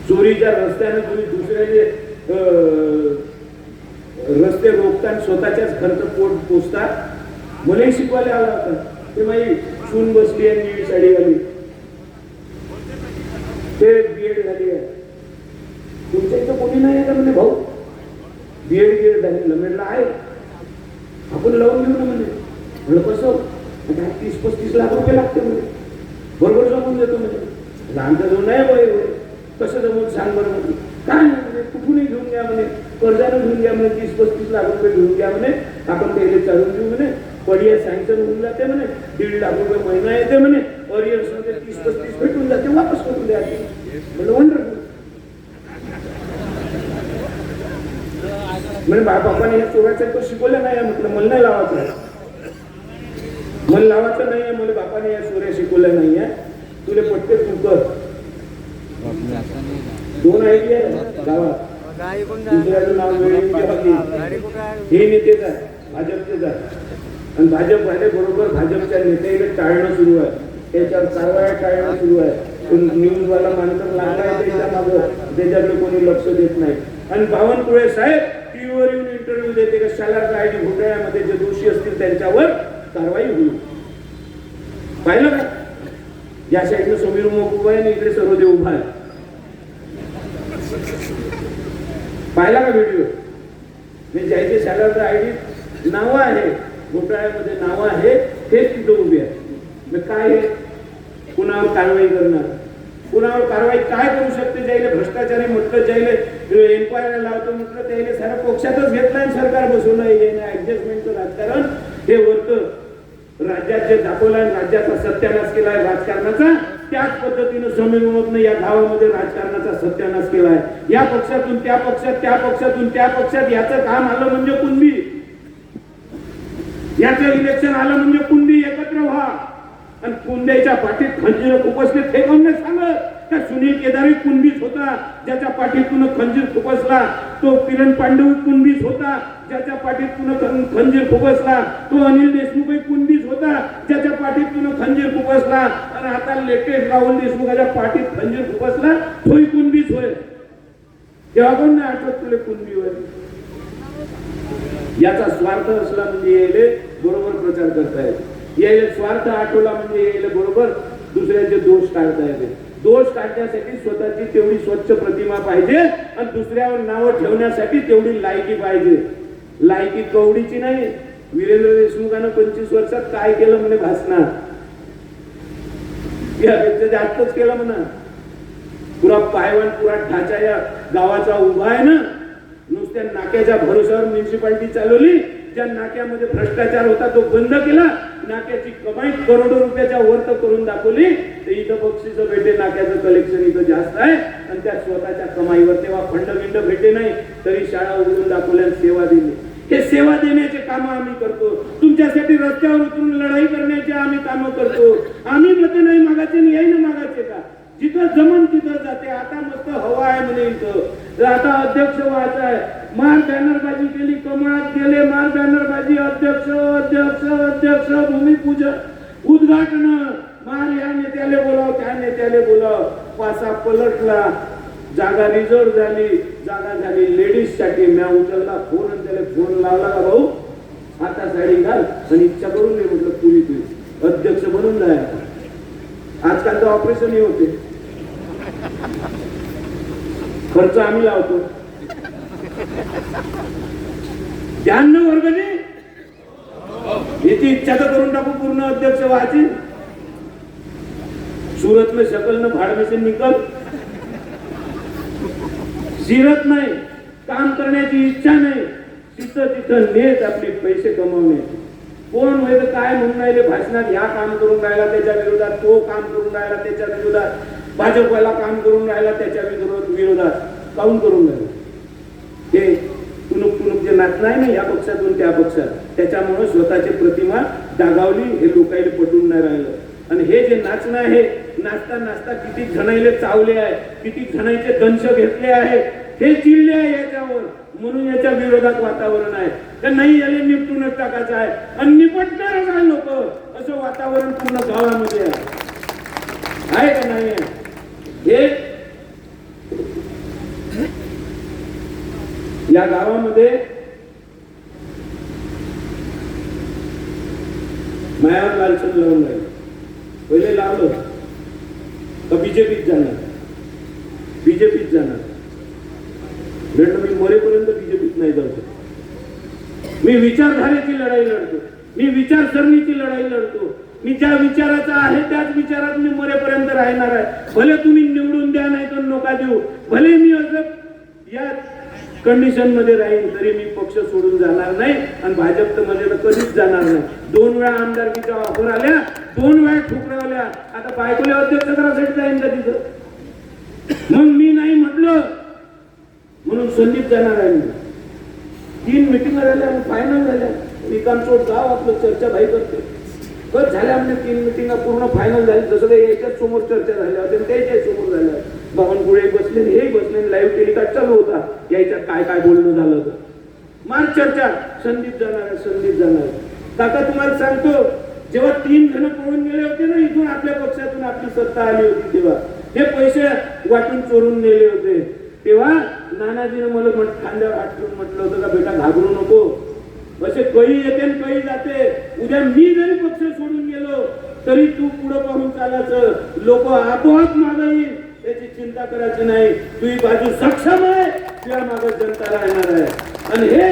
चोरीच्या रस्त्याने तुम्ही दुसऱ्याचे रस्ते रोखता, स्वतःच्याच खर्च पोट पोचता. मुले शिकवायला आला होता, ते माझी सून बसली आहे निळी साडीवाली, ते बीएड झाली आहे. तुमच्या इथं कोणी नाही आहे का म्हणजे भाऊ बीएड झाली? म्हणलं आहे, आपण लावून घेऊ ना म्हणे. म्हणलं कसं? 30-35 लाख रुपये लागते म्हणजे. बरोबर जमून देतो म्हणजे. आमच्या जवळ नाही बाई एवढे, कसं जमून सांग बरं म्हणजे. काय म्हणजे कुठूनही घेऊन घ्या म्हणे, कर्जानं घेऊन घ्या म्हणे, 30-35 लाख रुपये घेऊन घ्या म्हणे, आपण त्याला चालून घेऊ म्हणे. पर्याय सँक्शन होऊन जाते म्हणे, 1.5 लाख रुपये महिना येते म्हणे, अरियर्स मध्ये 30-35 भेटून जाते, वापस करून द्या. म्हणजे वंडरफुल. म्हणजे बापाने या चोराचं तो शिकवलं नाही. म्हटलं मला नाही लावायचं, मला लावायचं नाहीये, मला बापाने या चोऱ्या शिकवल्या नाहीये. तुला पटते तू कर. 2 आयडिया गावात. दुसऱ्याचं नाव हे नेतेच आहे, भाजपचेच आहे. आणि भाजप वाले बरोबर भाजपच्या नेत्याला टाळणं सुरू आहे, त्याच्यावर कारवाया टाळणं सुरू आहे. न्यूजवाला माणसं लागला त्याच्या मागं, त्याच्याकडे कोणी लक्ष देत नाही. आणि बावनकुळे साहेब टीव्हीवर येऊन इंटरव्ह्यू देते का शालार आयडी घोटाळ्यामध्ये जे दोषी असतील त्यांच्यावर कारवाई होईल. पाहिलं का? या साईडनं समीर मोक उभा आहे आणि इकडे सर्वदेव उभा आहे. पाहिला का व्हिडिओ? मी ज्याचे शालार आयडी नावं आहे, घोटाळ्यामध्ये नावं आहे, तेच तिथं उभे आहे. मग काय आहे? कुणावर कारवाई करणार? कुणावर कारवाई काय करू शकते? ज्याला भ्रष्टाचारी म्हटलं, ज्याला एन्क्वायरी लावतो म्हटलं, त्याला सारा पक्षातच घेतलाय सरकार बसवलं. ऍडजस्टमेंटचं राजकारण हे वरतं राज्यात जे दाखवलंय, राज्याचा सत्यानाश केलाय राजकारणाचा, त्याच पद्धतीनं समीर मोहम्मदनं या गावामध्ये राजकारणाचा सत्यानाश केलाय. या पक्षातून त्या पक्षात, त्या पक्षातून त्या पक्षात. याचं काम आलं म्हणजे कुणबी, याचं इलेक्शन आलं म्हणजे कुणबी एकत्र व्हा. आणि कुंड्याच्या पाठीत खंजीर खुपसले ते कोण नाही सांगत. त्या सुनील केदारी कुणबीच होता, ज्याच्या पाठीतून खंजीर खुपसला. तो किरण पांडव कुणबीच होता, ज्याच्या पाठीतून खंजीर खुपसला. तो अनिल देशमुख कुणबीच होता, ज्याच्या पाठीतून खंजीर खुपसला. आणि आता लेटेस्ट राहुल देशमुखाच्या पाठीत खंजीर खुपसला, तोही कुणबीच होय. तेव्हा कोण नाही आठवत तुला कुणबी होय. याचा स्वार्थ असला म्हणजे यायले बरोबर प्रचार करता येते, यायला स्वार्थ आठवला म्हणजे यायला बरोबर दुसऱ्याचे दोष काढता येते. दोष काढण्यासाठी स्वतःची तेवढी स्वच्छ प्रतिमा पाहिजे आणि दुसऱ्यावर नावं ठेवण्यासाठी तेवढी लायकी पाहिजे. लायकी कवडीची नाही. वीरेंद्र देशमुखानं 25 वर्षात काय केलं म्हणे भाषणात, यापेक्षा जास्तच केलं म्हणा. पुरा पायवान, पुरा ढाचा या गावाचा उभा आहे ना. नुसत्या नाक्याच्या भरोश्यावर म्युन्सिपालिटी चालवली. ज्या नाक्यामध्ये भ्रष्टाचार होता तो बंद केला. नाक्याची कमाई करोडो रुपयाच्या वर तर करून दाखवली. तर इथं बक्षीस भेटे, नाक्याचं कलेक्शन इथं जास्त आहे आणि त्या स्वतःच्या कमाईवर. तेव्हा फंड भेटे नाही तरी शाळा उघडून दाखवल्या, सेवा दिली. हे सेवा देण्याचे काम आम्ही करतो. तुमच्यासाठी रस्त्यावर उतरून लढाई करण्याचे आम्ही काम करतो. आम्ही मत नाही मागायचे आणि याही ना मागायचे का? जिथं जमन तिथं जाते. आता मस्त हवा आहे म्हणे इथं, तर आता अध्यक्ष व्हायचा आहे. मार बॅनरबाजी केली, कमळात गेले, मार बॅनरबाजी, अध्यक्ष अध्यक्ष अध्यक्ष, भूमिपूजन, उद्घाटन, मार या नेत्याले बोलाव, त्या नेत्याले बोलाव. पासा पलटला, जागा रिझर्व झाली, जागा झाली लेडीज साठी. म्या उचलला फोन आणि त्याला फोन लावला का भाऊ आता साडी घाल आणि इच्छा करून दे म्हटलं पुरी तुझी अध्यक्ष बनून जाय. आजकाल तर ऑपरेशन होते, खर्च आम्ही लावतो. ध्यान न वर्गणी याची इच्छा तर करून टाकू पूर्ण अध्यक्ष व्हायची. सुरत न शकल न भाडमेसे निकल, शिरत नाही, काम करण्याची इच्छा नाही, तिथं तिथं नेत आपले पैसे कमवणे. कोण व्हायचं काय म्हणून राहिले भाषणात, ह्या काम करून राहिला त्याच्या विरोधात, तो काम करून राहिला त्याच्या विरोधात, भाजपला काम करून राहिला त्याच्या विरोधात. काऊन करून राहिला? हे टुनुक टुनुक जे नाचणं आहे ना या पक्षातून त्या पक्षात, त्याच्यामुळे स्वतःची प्रतिमा डागावली. हे लोकांना पटून नाही राहिलं. आणि हे जे नाचणं आहे, नाचता नाचता किती जणांना चावले आहे, किती जणांचे दंश घेतले आहे, हे चिडले आहे याच्यावर, म्हणून याच्या विरोधात वातावरण आहे. तर नाही याला निपटूनच टाकायचं आहे आणि निपटणारच आहे लोक, असं वातावरण पूर्ण गावामध्ये आहे का नाही आहे? हे या गावामध्ये मायावर लालचंद लावून राहिले. पहिले लावलं तर बीजेपीत जाणार, बीजेपीत जाणार. म्हटलं मी मरेपर्यंत बीजेपीत नाही जाऊ शकत. मी विचारधारेची लढाई लढतो, मी विचारसरणीची लढाई लढतो. मी ज्या विचाराचा आहे त्याच विचारात मी मरेपर्यंत राहणार आहे. भले तुम्ही निवडून द्या नाही तर नका देऊ, भले मी असं या कंडिशन मध्ये राहीन तरी मी पक्ष सोडून जाणार नाही आणि भाजप तर मध्ये कधीच जाणार नाही. 2 वेळा आमदारकीच्या ऑफर आल्या, 2 वेळा ठुकरावल्या. आता बायकोले अध्यक्ष करासाठी जाईन का तिथं? मग मी नाही म्हटलं म्हणून संदीप जाणार आहे. 3 मिटिंग झाल्या, फायनल झाल्या. विकामचोट गाव आपलं चर्चा भाई करते बस झाल्या. म्हणजे 3 मिटिंग पूर्ण फायनल झाली. जसं काही याच्याच समोर चर्चा झाल्या होत्या त्याच्याच समोर झाल्या. बावनकुळे बसले, हे बसले, लाईव्ह टेलिकास्ट चालू होता. याच्यात काय काय बोलणं झालं होतं. मार चर्चा, संदीप जाणार आहे, संदीप जाणार आहे. काका तुम्हाला सांगतो, जेव्हा 3 जण पळून गेले होते ना इथून, आपल्या पक्षातून आपली सत्ता आली होती, तेव्हा हे पैसे वाटून चोरून नेले होते. तेव्हा नानाजीने मला खांद्यावर हात ठेवून म्हटलं होतं का बेटा घाबरू नको, असे काही येते आणि काही जाते. उद्या मी जरी पक्ष सोडून गेलो तरी तू पुढे पाहून चालायचं, लोक आपोआप मागे येईल, याची चिंता करायची नाही. तुझी बाजू सक्षम आहे, तुझ्या मागे जनता राहणार आहे. आणि हे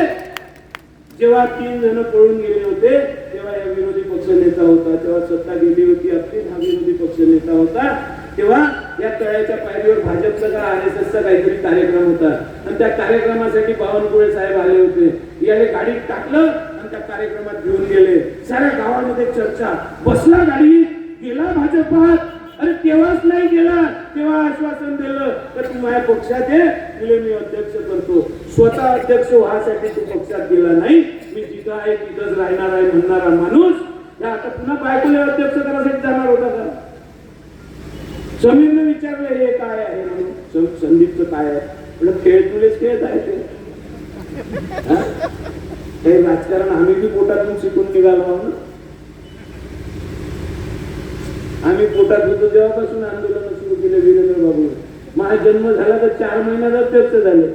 जेव्हा 3 जण पळून गेले होते तेव्हा या विरोधी पक्ष नेता होता, तेव्हा सत्ता गेली होती आपली, हा विरोधी पक्ष नेता होता. तेव्हा या तळ्याच्या पायरीवर भाजपचा का RSSचा काहीतरी कार्यक्रम होता आणि त्या कार्यक्रमासाठी बावनकुळे साहेब आले होते. याने गाडीत टाकलं आणि त्या कार्यक्रमात घेऊन गेले. साऱ्या गावामध्ये चर्चा, बसला गाडी, गेला भाजपात. अरे तेव्हाच नाही गेला, तेव्हा आश्वासन दिलं तर तू माझ्या पक्षात ये, तुला मी अध्यक्ष करतो. स्वतः अध्यक्ष व्हासाठी तू पक्षात गेला नाही. मी जिथं आहे तिथंच राहणार आहे म्हणणारा माणूस आता पुन्हा बायकोला अध्यक्ष करायसाठी जाणार होता का? समीरने विचारलं हे काय आहे म्हणून, संदीपचं काय आहे म्हणजे खेळ तुलेच खेळत आहे ते. काही राजकारण आम्ही बी पोटातून शिकून निघालो ना. आम्ही पोटात होतो जेव्हापासून आंदोलन सुरू केले वीरेंद्र बाबू. माझा जन्म झाला तर 4 महिन्यात अध्यक्ष झाले.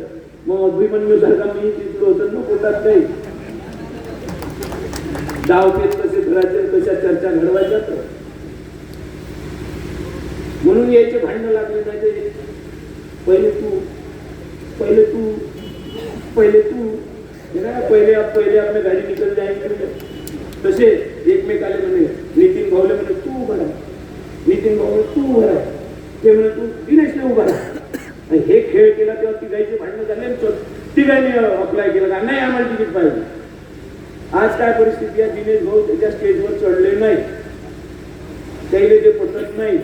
मग अभिमन्यू सारखा मी तिथलो होतो ना पोटात. काही डावपेच कसे करायचे, कशा चर्चा घडवायच्या. म्हणून याचे भांडणं लागले नाही ते पहिले तू पहिले तू पहिले तू पहिले आपल्या गाडी निकल जाएंगे. तसे एकमेकाले म्हणे, नितीन भाऊले म्हणे तू उभा राहा, नितीन भाऊ तू उभा राहा, ते म्हणे तू दिनेशने उभा राहा. हे खेळ केला तेव्हा तिघाईचे भांडणं झाले. तिघांनी अप्लाय केलं का नाही आम्हाला तिकीट पाहिजे. आज काय परिस्थिती आहे, दिनेश भाऊ त्याच्या स्टेजवर चढले नाही, त्याला ते पटत नाही.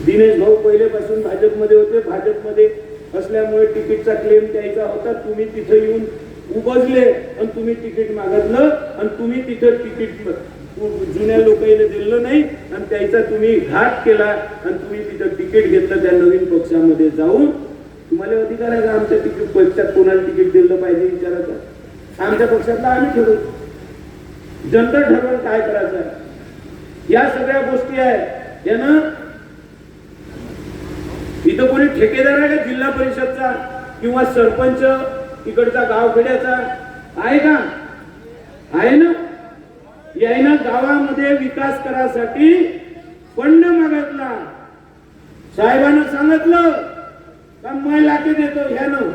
दिनेश भाऊ पहिलेपासून भाजपमध्ये होते, भाजपमध्ये असल्यामुळे तिकीटचा क्लेम द्यायचा होता. तुम्ही तिथे येऊन उभजले आणि तुम्ही तिकीट मागितलं आणि तुम्ही तिथं तिकीट जुन्या लोकांना दिलं नाही आणि त्याचा तुम्ही घात केला आणि तुम्ही तिथं तिकीट घेतलं त्या नवीन पक्षामध्ये जाऊन. तुम्हाला अधिकार आहे का आमच्या तिकीट पक्षात कोणाला तिकीट दिलं पाहिजे विचारायचं? आमच्या पक्षातला आम्ही ठरवू, जनता ठरवून काय करायचं आहे. या सगळ्या गोष्टी आहेत. यानं इथं कोणी ठेकेदार आहे का जिल्हा परिषदचा किंवा सरपंच इकडचा गावखेड्याचा आहे का? आहे ना. यायनं गावामध्ये विकास करासाठी फंड मागितला. साहेबांना सांगितलं का मैं लाके देतो, ह्यानं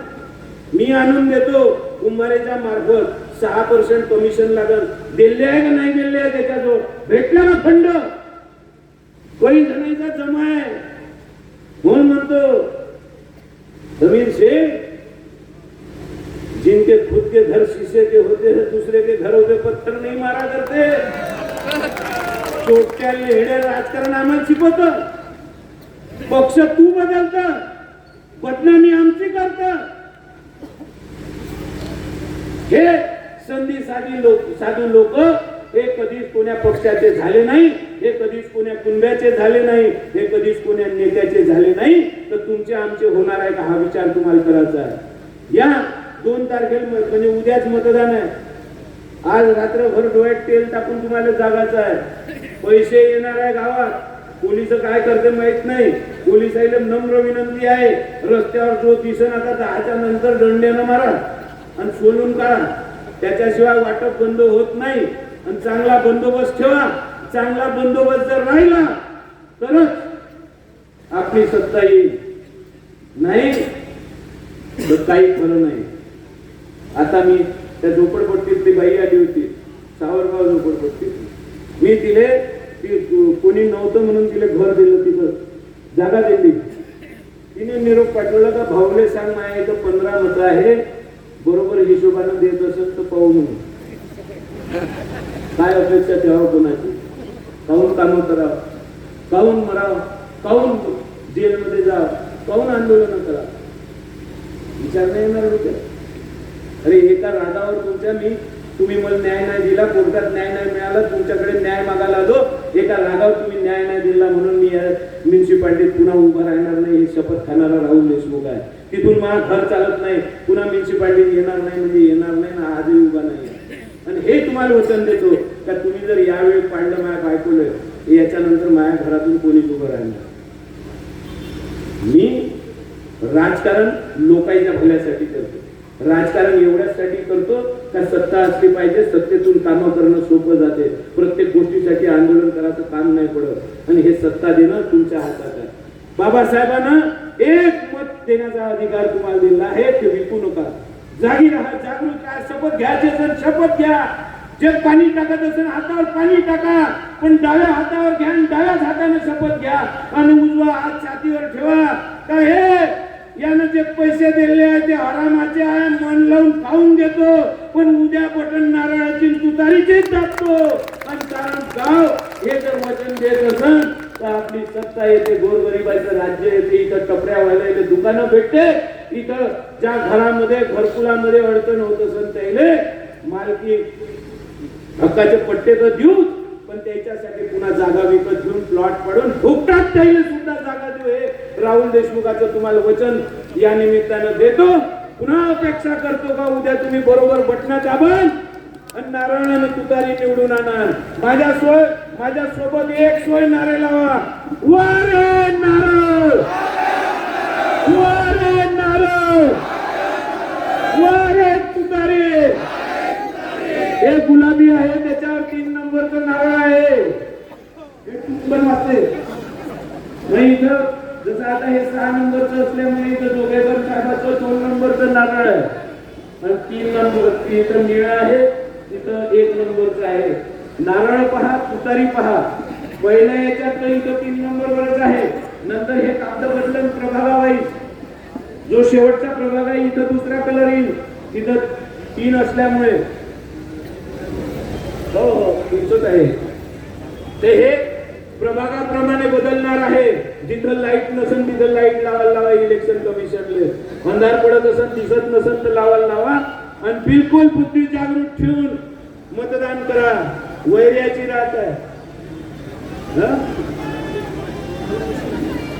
मी आणून देतो कुंभारेच्या मार्फत 6% कमिशन लागल. दिले आहे का नाही दिले आहे त्याच्याजवळ? भेटला ना फंड. काही जणांचा जमा आहे म्हणून म्हणतो समीर शेख, जिनके खुद के घर शीशे के होते हैं दूसरे के घरों पे पत्थर नहीं मारा करते. चोट्या लेहड्या राजकारण आम्हाला शिकवत. पक्ष तू बदलत, बदनामी आमची करत. हे संधी साधू लोक हे कधीच कोण्या पक्षाचे झाले नाही. हे कधीच कोण्या कुंड्याचे झाले नाही, हे कधीच कोण्या नेत्याचे झाले नाही, तर तुमचे आमचे होणार आहे का हा विचार तुम्हाला करायचा आहे. या 2 तारखेला म्हणजे उद्याच मतदान आहे. आज रात्रभर डोळ्यात तेल टाकून तुम्हाला जागायचं आहे. पैसे येणार आहे गावात. पोलिस काय करते माहित नाही. पोलिसाला नम्र विनंती आहे, रस्त्यावर जो दिसन आता 10च्या नंतर दंड्यानं मारा आणि सोलून काढा. त्याच्याशिवाय वाटप बंद होत नाही. आणि चांगला बंदोबस्त ठेवा. चांगला बंदोबस्त जर राहिला तरच आपली सत्ता येईल, नाही तर काही खरं नाही. आता मी त्या झोपडपट्टीतली बाई आली होती, सावरगाव झोपडपट्टी. मी तिले कोणी नव्हतं म्हणून तिला घर दिलं, तिथं जागा दिली. तिने निरोप पाठवला का भाऊले सांग माझ्या इथं 15 मतं आहे, बरोबर हिशोबानं देत असेल तर पाहू म्हणून. काय अपेक्षा ठेवावं कोणाची? काहून कामं करावं, काहून मरावं, काहून जेलमध्ये जावं, काहून आंदोलन करा, विचार नाही येणार होते. अरे एका रागावर तुम्ही मला न्याय नाही दिला, कोर्टात न्याय नाही मिळाला, तुमच्याकडे न्याय मागायला आलो. एका रागावर तुम्ही न्याय नाही दिला म्हणून मी म्युन्सिपाल्टीत पुन्हा उभा राहणार नाही हे शपथ खाणारा राहुल देशमुख आहे. तिथून मला घर चालत नाही, पुन्हा म्युन्सिपाल्टीत येणार नाही म्हणजे येणार नाही ना, आजही उभा नाही. आणि हे तुम्हाला वचन देतो का तुम्ही जर यावेळी पाडलं माझ्या बायकोला, याच्यानंतर माझ्या घरातून कोणीच उभं राहणार. मी राजकारण लोकांच्या भल्यासाठी करतो. राजकारण एवढ्यासाठी करतो का सत्ता असली पाहिजे, सत्तेतून कामं करणं सोपं जाते. प्रत्येक गोष्टीसाठी आंदोलन करायचं काम नाही पडत. आणि हे सत्ता देणं तुमच्या हातात आहे. बाबासाहेबांना एक मत देण्याचा अधिकार तुम्हाला दिला आहे, ते विकू नका. जागी राहा, जागृत राहा, शपथ घ्यायचे असेल शपथ घ्या. जग पाणी टाकत असेल हातावर पाणी टाका, पण डाव्या हातावर घ्या, डाव्याच हाताने शपथ घ्या आणि उजवा हात छातीवर ठेवा. का हे यानं जे पैसे दिले आहे ते हरामाचे आहे, मन लावून खाऊन घेतो, पण उद्या बटन नारळाची तुतारीचीच टाकतो. आणि कारण गाव हे जर वचन देत असेल तर आपली सत्ता येते, गोरगरिबाचं राज्य येते. इथं टपऱ्या व्हायला इथे दुकानं भेटते. इथं ज्या घरामध्ये घरकुलामध्ये अडचण होत असेल त्याले मालकी हक्काचे पट्टे तर देऊ, पण त्याच्यासाठी पुन्हा जागा विकत घेऊन प्लॉट पडून फुकटात त्याला सुद्धा जागा देऊ. हे राहुल देशमुखाचं तुम्हाला वचन या निमित्तानं देतो. पुन्हा अपेक्षा करतो का उद्या तुम्ही बरोबर बटणं दाबाल आणि नारायणानं तुतारी निवडून आणा. माझ्या सोबत एक सोय नारे लावा. वारे नारळ, वारे नारळ, वारे तुतारी. हे गुलाबी आहे, त्याच्यावर 3 नंबरचं नारळ आहे. हे पण वाचते नाही. इथं जसं आता हे 6 नंबरचं असल्यामुळे इथं जोगेकर साहेबाचं 2 नंबरचं नारळ आहे आणि 3 नंबर इथं निळा आहे, तिथं 1 नंबरचं आहे. नारळ पहा, तुतारी पहा. पहिल्या याच्यात इथं 3 नंबरवरच आहे. नंतर हे कागद बदलून प्रभागावाईज जो शेवटचा प्रभाग आहे इथं दुसरा कलर येईल. तिथं 3 असल्यामुळे हो तुमचंच आहे ते. हे प्रभागाप्रमाणे बदलणार आहे. जिथं लाईट नसेल तिथं लाईट लावा इलेक्शन कमिशनले. अंधार पडत असेल, दिसत नसेल तर लावा. आणि बिलकुल बुद्धी जागृत ठेवून मतदान करा. वैर्याची रात आहे.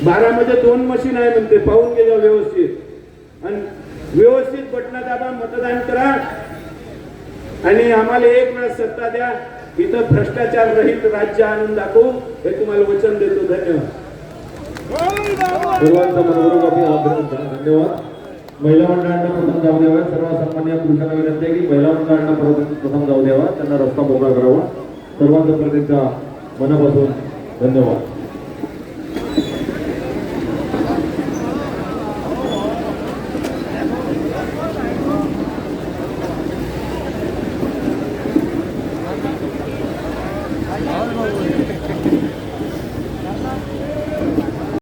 12 मध्ये 2 मशीन आहे म्हणते, पाहून घे व्यवस्थित. आणि व्यवस्थित बटणा दाबा, मतदान करा आणि आम्हाला एक वेळा सत्ता द्या. इथं भ्रष्टाचार रहित राज्य आणून दाखवू हे तुम्हाला वचन देतो. धन्यवाद. सर्वांचा मनपूर्वक धन्यवाद. महिला मंडळांना प्रथम जाऊ द्यावा. सर्व सन्मान्य पुरुषांना विनंती आहे की महिला मंडळांना प्रथम जाऊ द्यावा, त्यांना रस्ता मोकळा करावा. सर्वांचा प्रत्येकचा मनापासून धन्यवाद.